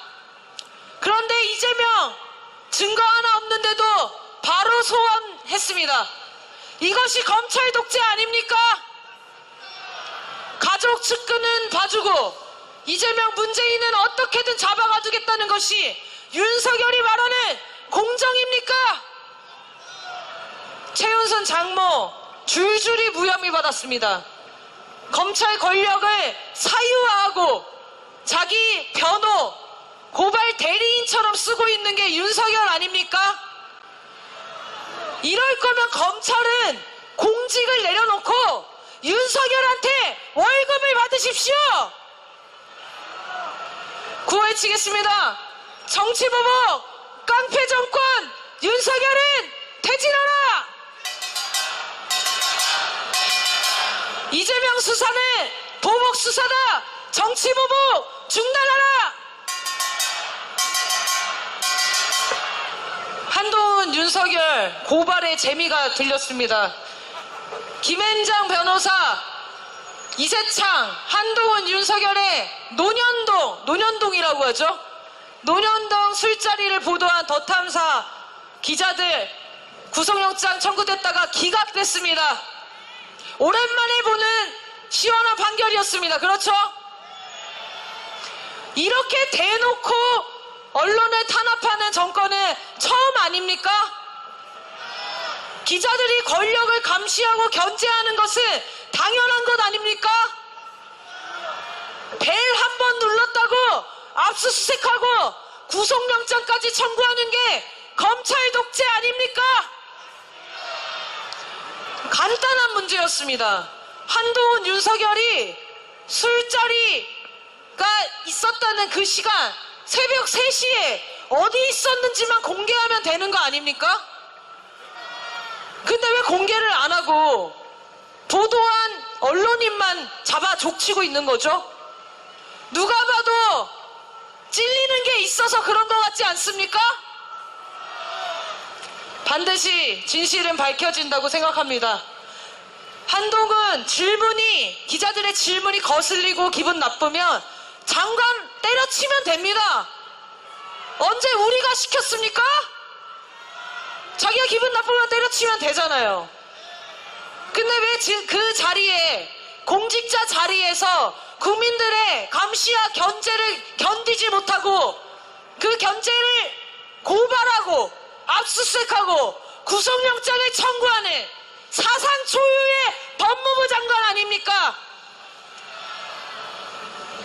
그런데 이재명 증거 하나 없는데도 바로 소환했습니다. 이것이 검찰 독재 아닙니까? 가족 측근은 봐주고 이재명 문재인은 어떻게든 잡아가두겠다는 것이 윤석열이 말하는 공정입니까? 최은순 장모 줄줄이 무혐의 받았습니다. 검찰 권력을 사유화하고 자기 변호, 고발 대리인처럼 쓰고 있는 게 윤석열 아닙니까? 이럴 거면 검찰은 공직을 내려놓고 윤석열한테 월급을 받으십시오. 구호외치겠습니다. 정치보복, 깡패 정권, 윤석열은 퇴진하라! 이재명 수사는 보복 수사다! 정치보복 중단하라! 한동훈, 윤석열 고발의 재미가 들렸습니다. 김앤장 변호사, 이세창, 한동훈, 윤석열의 논현동이라고 하죠. 논현동 술자리를 보도한 더탐사 기자들 구속영장 청구됐다가 기각됐습니다. 오랜만에 보는 시원한 판결이었습니다. 그렇죠? 이렇게 대놓고 언론을 탄압하는 정권은 처음 아닙니까? 기자들이 권력을 감시하고 견제하는 것은 당연한 것 아닙니까? 벨 한 번 눌렀다고 압수수색하고 구속영장까지 청구하는 게 검찰 독재 아닙니까? 간단한 문제였습니다. 한동훈, 윤석열이 술자리가 있었다는 그 시간 새벽 3시에 어디 있었는지만 공개하면 되는 거 아닙니까? 근데 왜 공개를 안 하고 보도한 언론인만 잡아 족치고 있는 거죠? 누가 봐도 찔리는 게 있어서 그런 것 같지 않습니까? 반드시 진실은 밝혀진다고 생각합니다. 한동훈 기자들의 질문이 거슬리고 기분 나쁘면 장관 때려치면 됩니다. 언제 우리가 시켰습니까? 자기가 기분 나쁘면 때려치면 되잖아요. 근데 왜 그 자리에, 공직자 자리에서 국민들의 감시와 견제를 견디지 못하고 그 견제를 고발하고 압수수색하고 구속영장을 청구하는 사상 초유의 법무부 장관 아닙니까?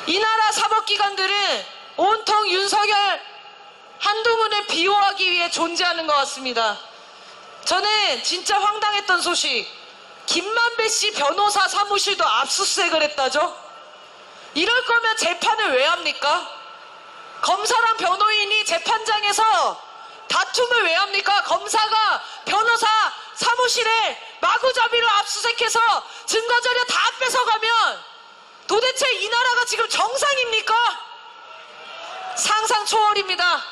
이 나라 사법기관들은 온통 윤석열, 한동훈을 비호하기 위해 존재하는 것 같습니다. 저는 진짜 황당했던 소식, 김만배 씨 변호사 사무실도 압수수색을 했다죠? 이럴 거면 재판을 왜 합니까? 검사랑 변호인이 재판장에서 다툼을 왜 합니까? 검사가 변호사 사무실에 마구잡이로 압수수색해서 증거자료 다 뺏어가면 도대체 이 나라가 지금 정상입니까? 상상 초월입니다.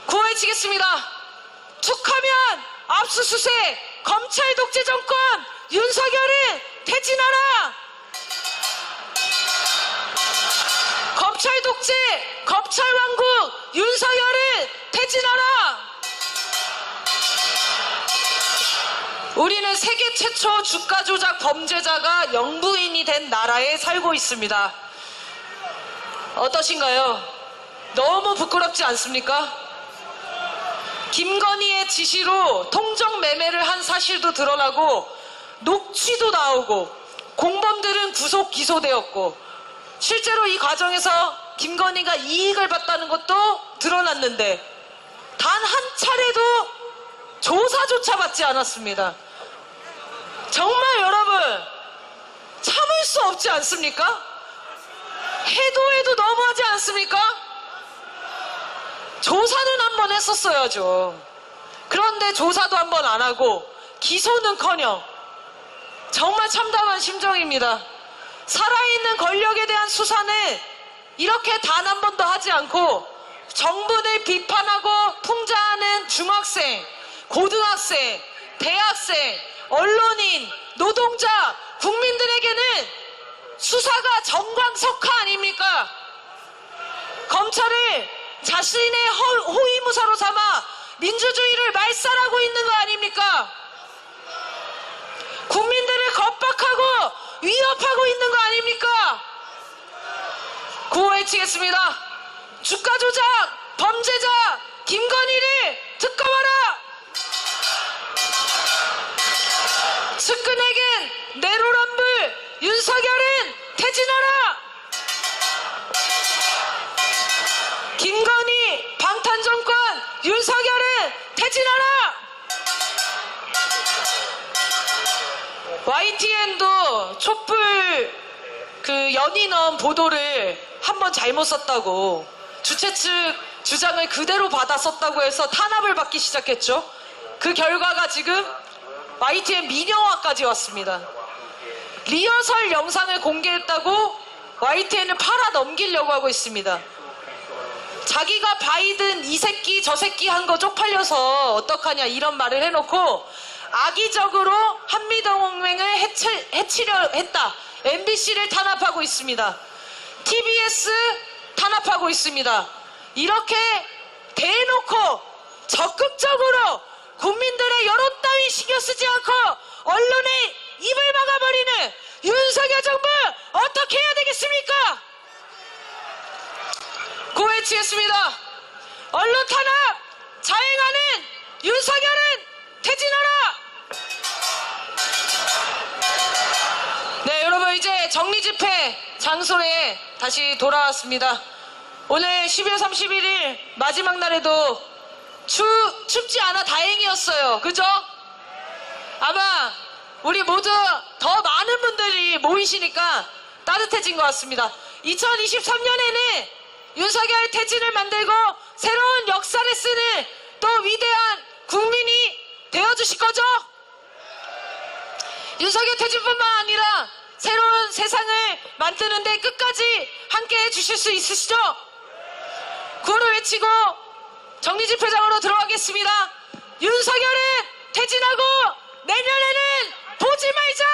구호해치겠습니다. 툭하면 압수수색, 검찰 독재 정권, 윤석열은 퇴진하라! 검찰 독재, 검찰 왕국, 윤석열은 퇴진하라! 우리는 세계 최초 주가 조작 범죄자가 영부인이 된 나라에 살고 있습니다. 어떠신가요? 너무 부끄럽지 않습니까? 김건희의 지시로 통정 매매를 한 사실도 드러나고 녹취도 나오고 공범들은 구속 기소되었고 실제로 이 과정에서 김건희가 이익을 봤다는 것도 드러났는데 단 한 차례도 조사조차 받지 않았습니다. 정말 여러분 참을 수 없지 않습니까? 해도 너무하지 않습니까? 조사는 한번 했었어야죠. 그런데 조사도 한번 안 하고 기소는커녕 정말 참담한 심정입니다. 살아있는 권력에 대한 수사는 이렇게 단 한 번도 하지 않고 정부를 비판하고 풍자하는 중학생, 고등학생, 대학생, 언론인, 노동자, 국민들에게는 수사가 정광석화 아닙니까? 검찰을 자신의 호위무사로 삼아 민주주의를 말살하고 있는 거 아닙니까? 국민들을 겁박하고 위협하고 있는 거 아닙니까? 구호해치겠습니다. 주가 조작 범죄자 김건희를 특검하라! 측근에겐 내로남불 윤석열은 퇴진하라! 김건희 방탄정권 윤석열은 퇴진하라! YTN도 촛불 연인원 보도를 한번 잘못 썼다고 주최 측 주장을 그대로 받아 썼다고 해서 탄압을 받기 시작했죠. 그 결과가 지금 YTN 민영화까지 왔습니다. 리허설 영상을 공개했다고 YTN을 팔아 넘기려고 하고 있습니다. 자기가 바이든 이 새끼 저 새끼 한 거 쪽팔려서 어떡하냐 이런 말을 해놓고 악의적으로 한미동맹을 해치려 했다. MBC를 탄압하고 있습니다. TBS 탄압하고 있습니다. 이렇게 대놓고 적극적으로 국민들의 여론 따위 신경 쓰지 않고 언론의 입을 막아버리는 윤석열 정부 어떻게 해야 되겠습니까? 고해치겠습니다. 언론 탄압 자행하는 윤석열은 퇴진하라! 네, 여러분 이제 정리집회 장소에 다시 돌아왔습니다. 오늘 12월 31일 마지막 날에도 춥지 않아 다행이었어요. 그죠? 아마 우리 모두 더 많은 분들이 모이시니까 따뜻해진 것 같습니다. 2023년에는 윤석열 퇴진을 만들고 새로운 역사를 쓰는 또 위대한 국민이 되어주실 거죠? 윤석열 퇴진뿐만 아니라 새로운 세상을 만드는데 끝까지 함께 해주실 수 있으시죠? 구호를 외치고 정리집회장으로 들어가겠습니다. 윤석열은 퇴진하고 내년에는 보지 말자!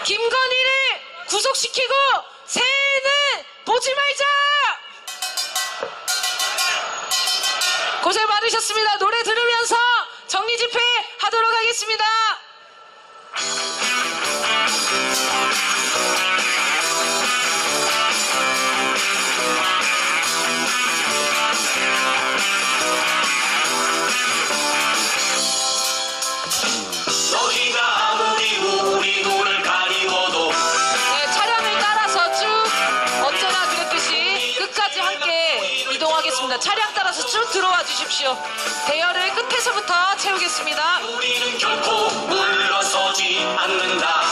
김건희를 구속시키고 새해에는 보지 말자! 고생 많으셨습니다. 노래 들으면서 정리집회 하도록 하겠습니다. 너희가 아무리 우리 눈을 가리워도 네, 차량을 따라서 쭉 언제나 그랬듯이 끝까지 함께 이동하겠습니다. 차량 따라서 쭉 들어와 주십시오. 대열을 끝에서부터 채우겠습니다. 우리는 결코 물러서지 않는다.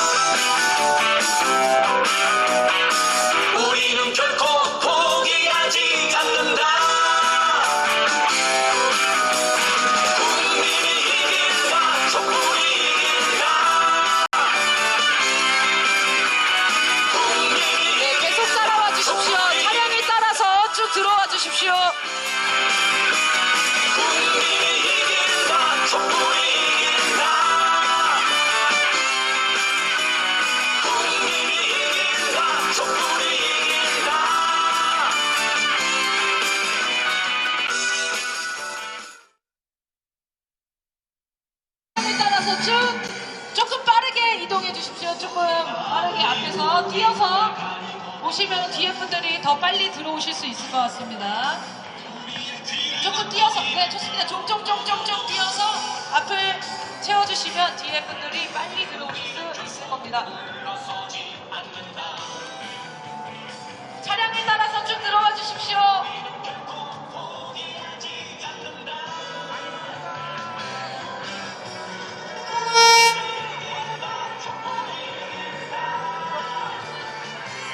따라서 쭉 조금 빠르게 이동해 주십시오. 조금 빠르게 앞에서 뛰어서 오시면 뒤에 분들이 더 빨리 들어오실 수 있을 것 같습니다. 조금 뛰어서, 네, 좋습니다. 쫑쫑쫑쫑쫑 뛰어서 앞을 채워주시면 뒤에 분들이 빨리 들어오실 수 있을 겁니다. 차량에 따라서 쭉 들어와 주십시오.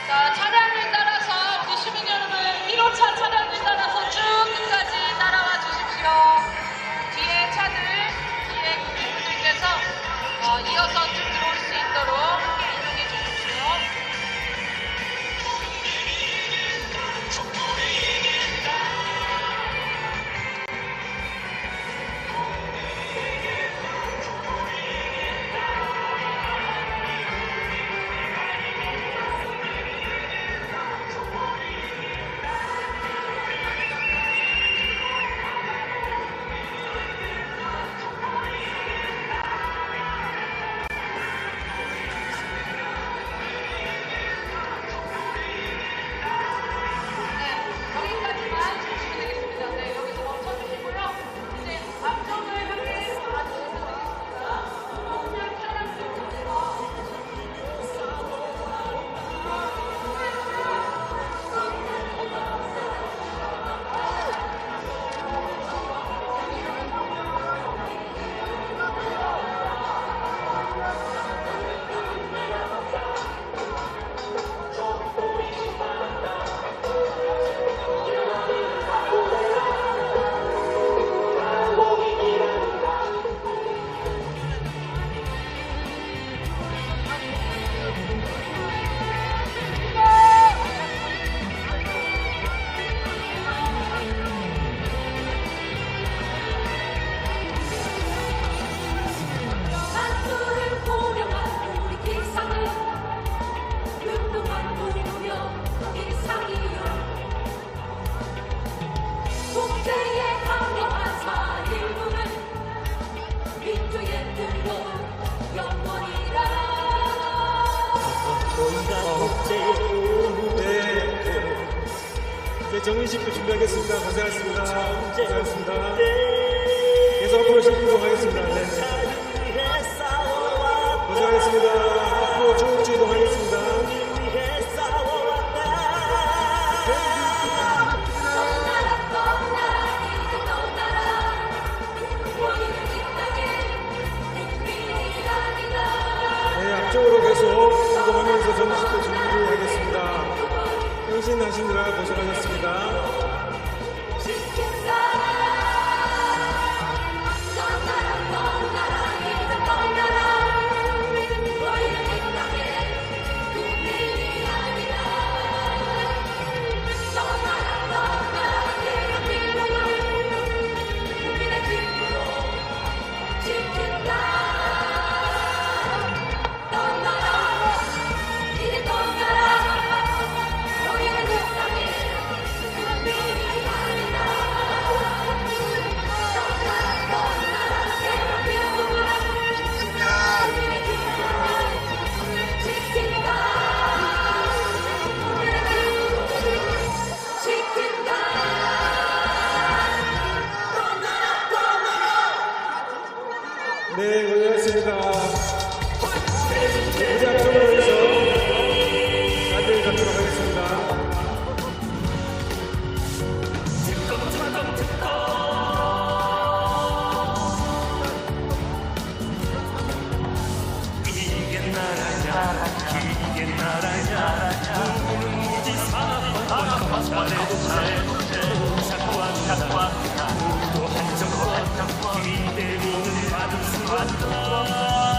자, 차량을 따라서 우리 시민 여러분 1호차 차량을 따라서 쭉 끝까지 따라와 주십시오. 뒤에 차들, 뒤에 국민분들께서 이어서 쭉 들어올 수 있도록 함께 이동해 주십시오. 여기까지만 주시면 되겠습니다. 네, 여기서 멈춰주시고요. 이제 앞쪽을 향해 가주시면 되겠습니다. 그냥 차량 쪽에서 만수를 고려한 우리 기상은 운동만 부르며 일상이요 국제의 강력한 4.19는 민주의 등록 영원이라 이제 정인식도 준비하겠습니다. 고생하셨습니다. 고생하셨습니다. 계속 앞으로 이동하겠습니다. 네. 고생하셨습니다. 앞으로 쭉 이동하겠습니다. 네, 앞쪽으로 계속 이동하면서 정식도 준비하겠습니다. 헌신하시느라 고생하셨습니다. 네, 고생하셨습니다. 이제 앞쪽으로 해서 사진을 잡도록 하겠습니다. 이게 나라냐 이게 나라냐 누구는 무지 사나운 잘해도 작과 또 한정과 이대로는 받을 수 없다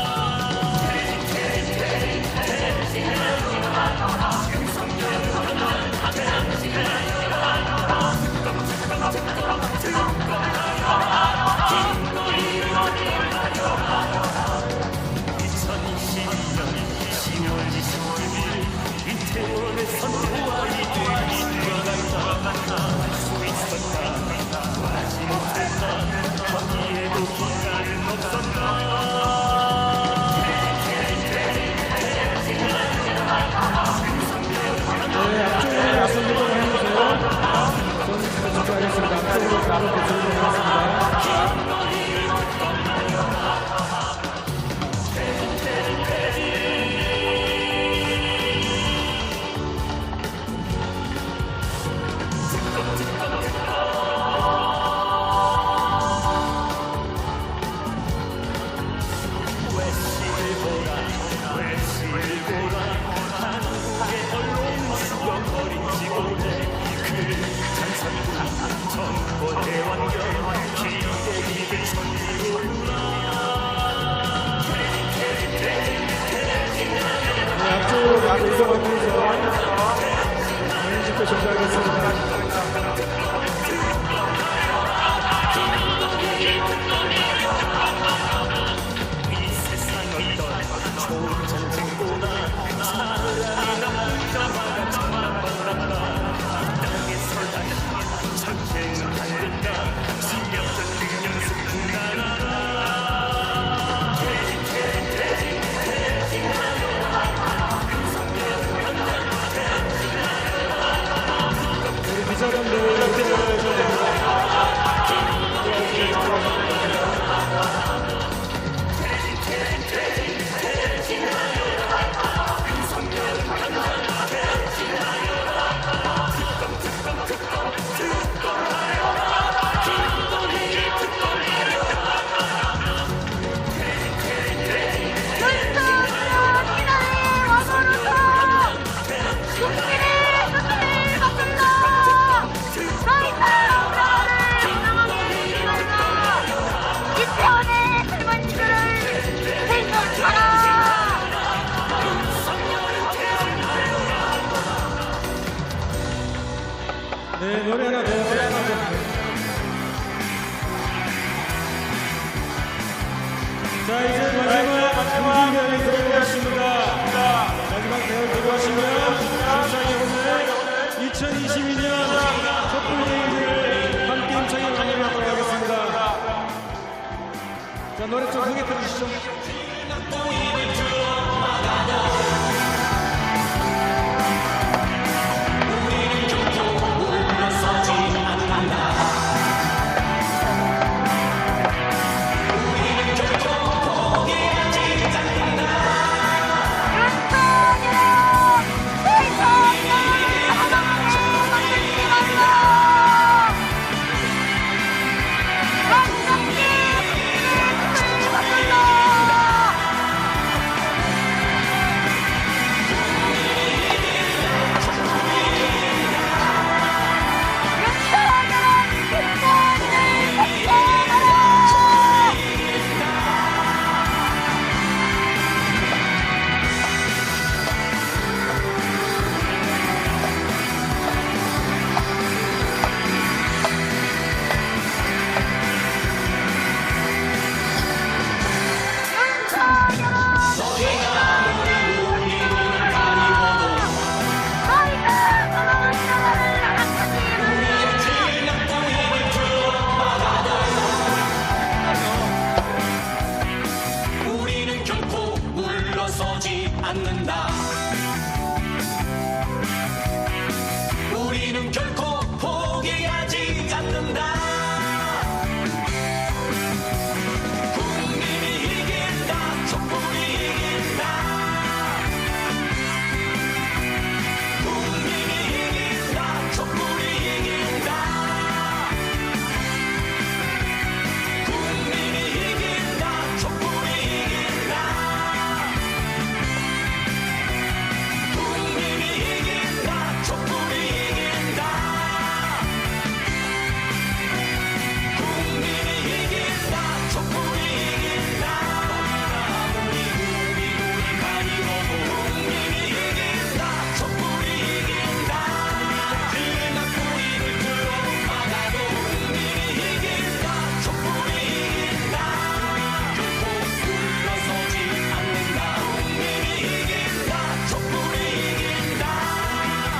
자, 이제 마지막 대회를 들어가겠습니다. 마지막 대회를 들어가시면 감사히 오늘 2022년 촛불 대회를 함께 힘차게 마무리하도록 하겠습니다. 자, 노래 좀 크게 들으시죠. 우리는 결코 물러서지 않는다. 우리는 결코 포기하지 않는다. 국민이 이긴다. 촛불이 이긴다. 국민이 이긴다. 촛불이 이긴다. 국민이 이긴다. 촛불이 이긴다. 국민이 이긴다. 촛불이 이긴다. 국민이 이긴다. 촛불이 이긴다. 우리 많이 먹어. 국민이 이긴다. 촛불이 이긴다. 그나 뿌리를 들어 막아도 국민이 이긴다. 촛불이 이긴다. 결코 물러서지 않는다. 국민이 이긴다. 촛불이 이긴다.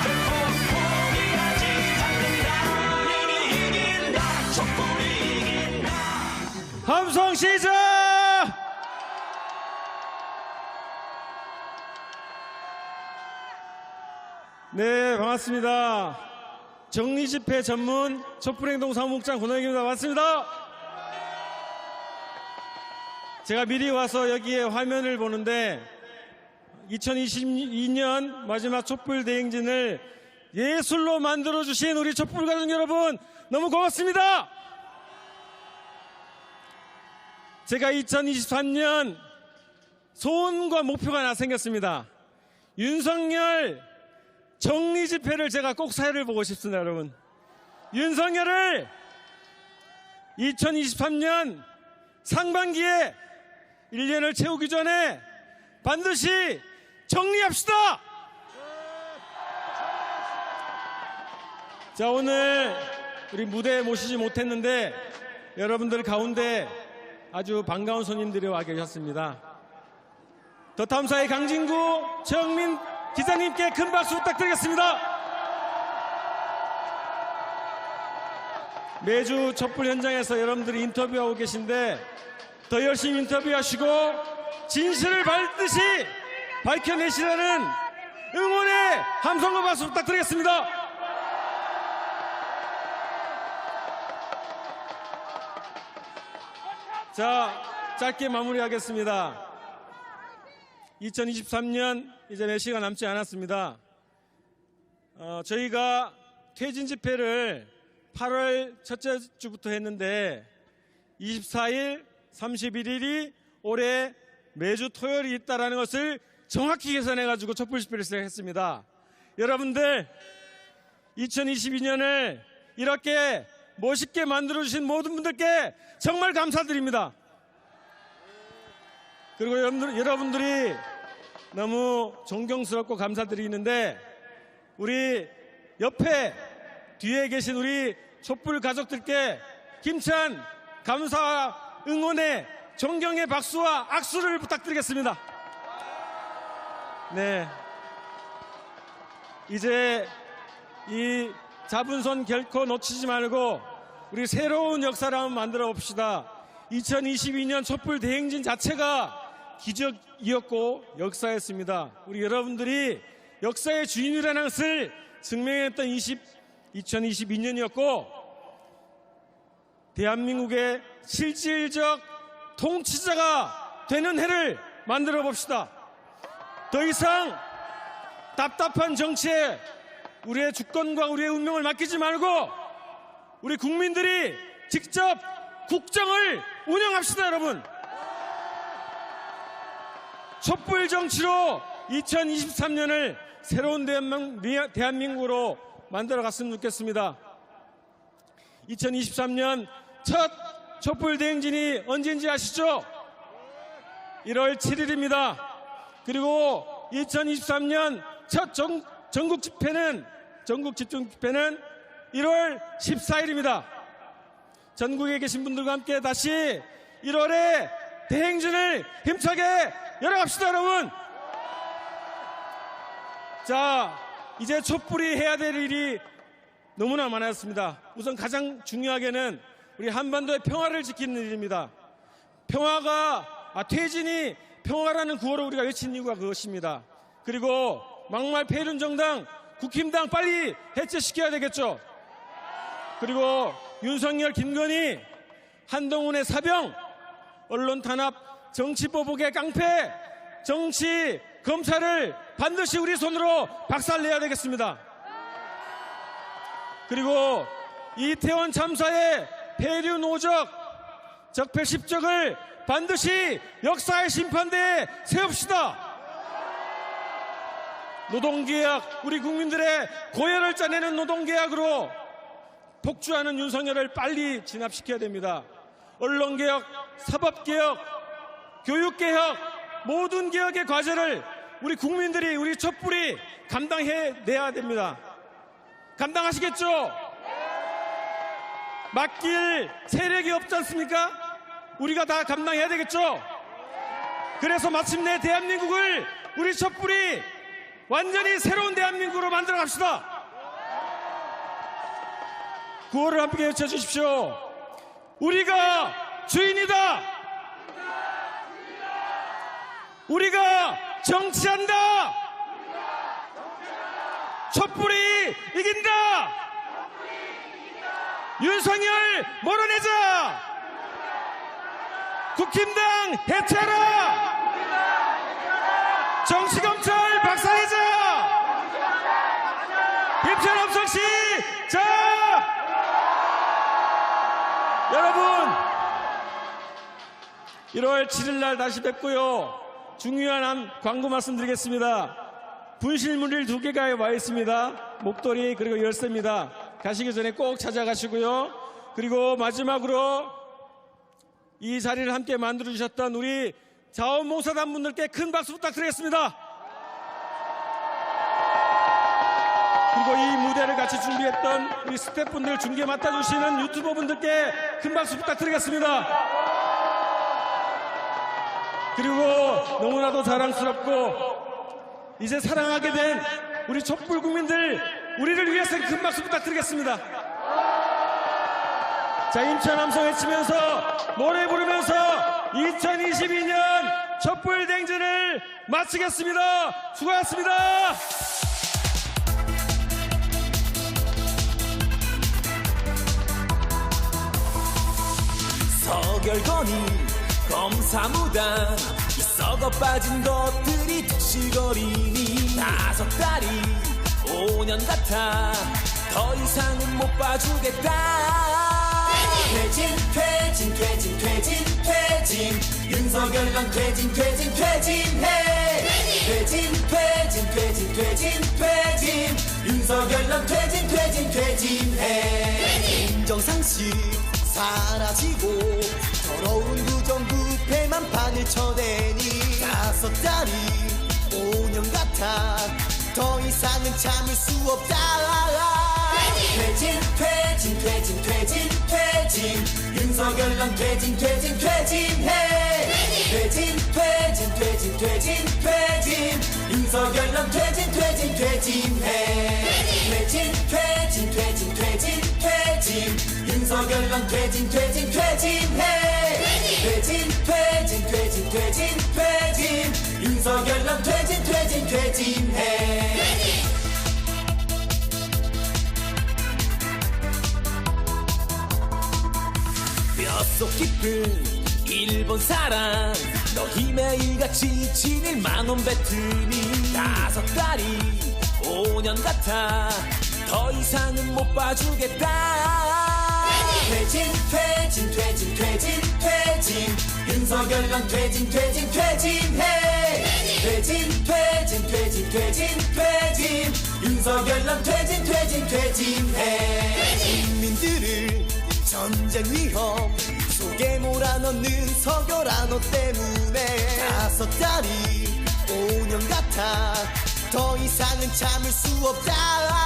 결코 포기하지 않는다. 국민이 이긴다. 촛불이 이긴다. 함성 시작! 네, 반갑습니다. 정리집회 전문 촛불행동 사무국장 권호영입니다. 반갑습니다. 제가 미리 와서 여기에 화면을 보는데 2022년 마지막 촛불 대행진을 예술로 만들어주신 우리 촛불 가족 여러분 너무 고맙습니다. 제가 2023년 소원과 목표가 하나 생겼습니다. 윤석열 정리 집회를 제가 꼭 사회를 보고 싶습니다, 여러분. 윤석열을 2023년 상반기에 1년을 채우기 전에 반드시 정리합시다. 자, 오늘 우리 무대에 모시지 못했는데 여러분들 가운데 아주 반가운 손님들이 와 계셨습니다. 더 탐사의 강진구 최영민 기자님께 큰 박수 부탁드리겠습니다. 매주 촛불 현장에서 여러분들이 인터뷰하고 계신데 더 열심히 인터뷰하시고 진실을 반드시 밝혀내시라는 응원의 함성과 박수 부탁드리겠습니다. 자, 짧게 마무리하겠습니다. 2023년 이제 몇 시간 남지 않았습니다. 저희가 퇴진 집회를 8월 첫째 주부터 했는데 24일, 31일이 올해 매주 토요일이 있다는 것을 정확히 계산해가지고 촛불 집회를 시작했습니다. 여러분들 2022년을 이렇게 멋있게 만들어주신 모든 분들께 정말 감사드립니다. 그리고 여러분들이 너무 존경스럽고 감사드리는데 우리 옆에 뒤에 계신 우리 촛불 가족들께 힘찬 감사와 응원의 존경의 박수와 악수를 부탁드리겠습니다. 네. 이제 이 잡은 손 결코 놓치지 말고 우리 새로운 역사를 한번 만들어 봅시다. 2022년 촛불 대행진 자체가 기적이었고 역사였습니다. 우리 여러분들이 역사의 주인이라는 것을 증명했던 2022년이었고 대한민국의 실질적 통치자가 되는 해를 만들어 봅시다. 더 이상 답답한 정치에 우리의 주권과 우리의 운명을 맡기지 말고 우리 국민들이 직접 국정을 운영합시다, 여러분. 촛불 정치로 2023년을 새로운 대한민국으로 만들어 갔으면 좋겠습니다. 2023년 첫 촛불 대행진이 언제인지 아시죠? 1월 7일입니다. 그리고 2023년 첫 전국 집회는 1월 14일입니다. 전국에 계신 분들과 함께 다시 1월에 대행진을 힘차게 열어갑시다, 여러분. 자, 이제 촛불이 해야 될 일이 너무나 많았습니다. 우선 가장 중요하게는 우리 한반도의 평화를 지키는 일입니다. 퇴진이 평화라는 구호를 우리가 외친 이유가 그것입니다. 그리고 막말 폐륜 정당, 국힘당 빨리 해체시켜야 되겠죠. 그리고 윤석열, 김건희, 한동훈의 사병, 언론 탄압, 정치 보복의 깡패, 정치 검찰을 반드시 우리 손으로 박살내야 되겠습니다. 그리고 이태원 참사의 폐륜 오적, 적폐 10적을 반드시 역사의 심판대에 세웁시다. 노동계약, 우리 국민들의 고열을 짜내는 노동계약으로 폭주하는 윤석열을 빨리 진압시켜야 됩니다. 언론개혁, 사법개혁, 교육개혁, 모든 개혁의 과제를 우리 국민들이, 우리 촛불이 감당해내야 됩니다. 감당하시겠죠? 맡길 세력이 없지 않습니까? 우리가 다 감당해야 되겠죠? 그래서 마침내 대한민국을 우리 촛불이 완전히 새로운 대한민국으로 만들어 갑시다. 구호를 함께 외쳐주십시오. 우리가 주인이다. 우리가 정치한다. 촛불이 이긴다. 윤석열 몰아내자. 국힘당 해체하라. 정치검찰 박살내자. 김천엄 시작. 여러분, 1월 7일 날 다시 뵙고요. 중요한 한 광고 말씀드리겠습니다. 분실물일 2개가 와 있습니다. 목도리 그리고 열쇠입니다. 가시기 전에 꼭 찾아가시고요. 그리고 마지막으로 이 자리를 함께 만들어주셨던 우리 자원봉사단 분들께 큰 박수 부탁드리겠습니다. 그리고 이 무대를 같이 준비했던 우리 스태프분들, 중계 맡아주시는 유튜버 분들께 큰 박수 부탁드리겠습니다. 그리고 너무나도 자랑스럽고 이제 사랑하게 된 우리 촛불 국민들, 우리를 위해서 큰 박수 부탁드리겠습니다. 자, 임천 함성 외치면서 노래 부르면서 2022년 촛불 대행진을 마치겠습니다. 수고하셨습니다. 서결건이 검사무당 이 썩어 빠진 것들이 득실거리니 5달이 5년 같아 더 이상은 못 봐주겠다. 퇴진 퇴진 퇴진 퇴진 퇴진 윤석열 넌 퇴진 퇴진 퇴진해. 퇴진 퇴진 퇴진 퇴진 퇴진 윤석열 넌 퇴진 퇴진 퇴진해. 인정상식 사라지고 더러운 부정부패만 판을 쳐대니 5달이 5년 같아 더 이상은 참을 수 없다. 퇴진 퇴진 퇴진 퇴진 퇴진 윤석열 넌 퇴진 퇴진 퇴진해. 퇴진 퇴진 퇴진 퇴진 퇴진 윤석열 넌 퇴진 퇴진 퇴진해 퇴진 퇴진 퇴진 퇴진 퇴진 윤석열 넌 퇴진 퇴진 퇴진해 퇴진 퇴진 퇴진 퇴진 퇴진 윤석열 넌 퇴진 퇴진 퇴진해 뼛속 깊은 일본 사랑 너희 매일같이 지낼 만원 뱉으니 5달이 5년 같아 더 이상은 못 봐주겠다 퇴진 퇴진 퇴진 퇴진 퇴진 윤석열 넌 퇴진 퇴진 퇴진해 퇴진 퇴진 퇴진 퇴진 퇴진 윤석열 넌 퇴진 퇴진 퇴진해 국민들을 전쟁 위험 속에 몰아넣는 석열한 너 때문에 5달이 5년 같아 더 이상은 참을 수 없다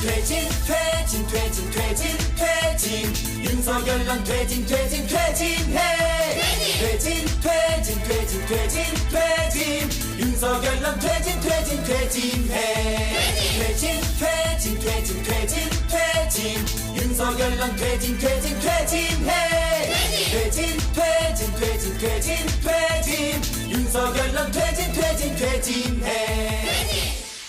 퇴진 퇴진 퇴진 퇴진 퇴진 윤석열 넌 퇴진 퇴진 퇴진해 퇴진 퇴진 퇴진 퇴진 퇴진 윤석열 넌 퇴진 퇴진 퇴진해 퇴진 퇴진 퇴진 퇴진 퇴진 윤석열 넌 퇴진 퇴진 퇴진해 퇴진 퇴진 퇴진 퇴진 퇴진 윤석열 넌 퇴진 퇴진 퇴진해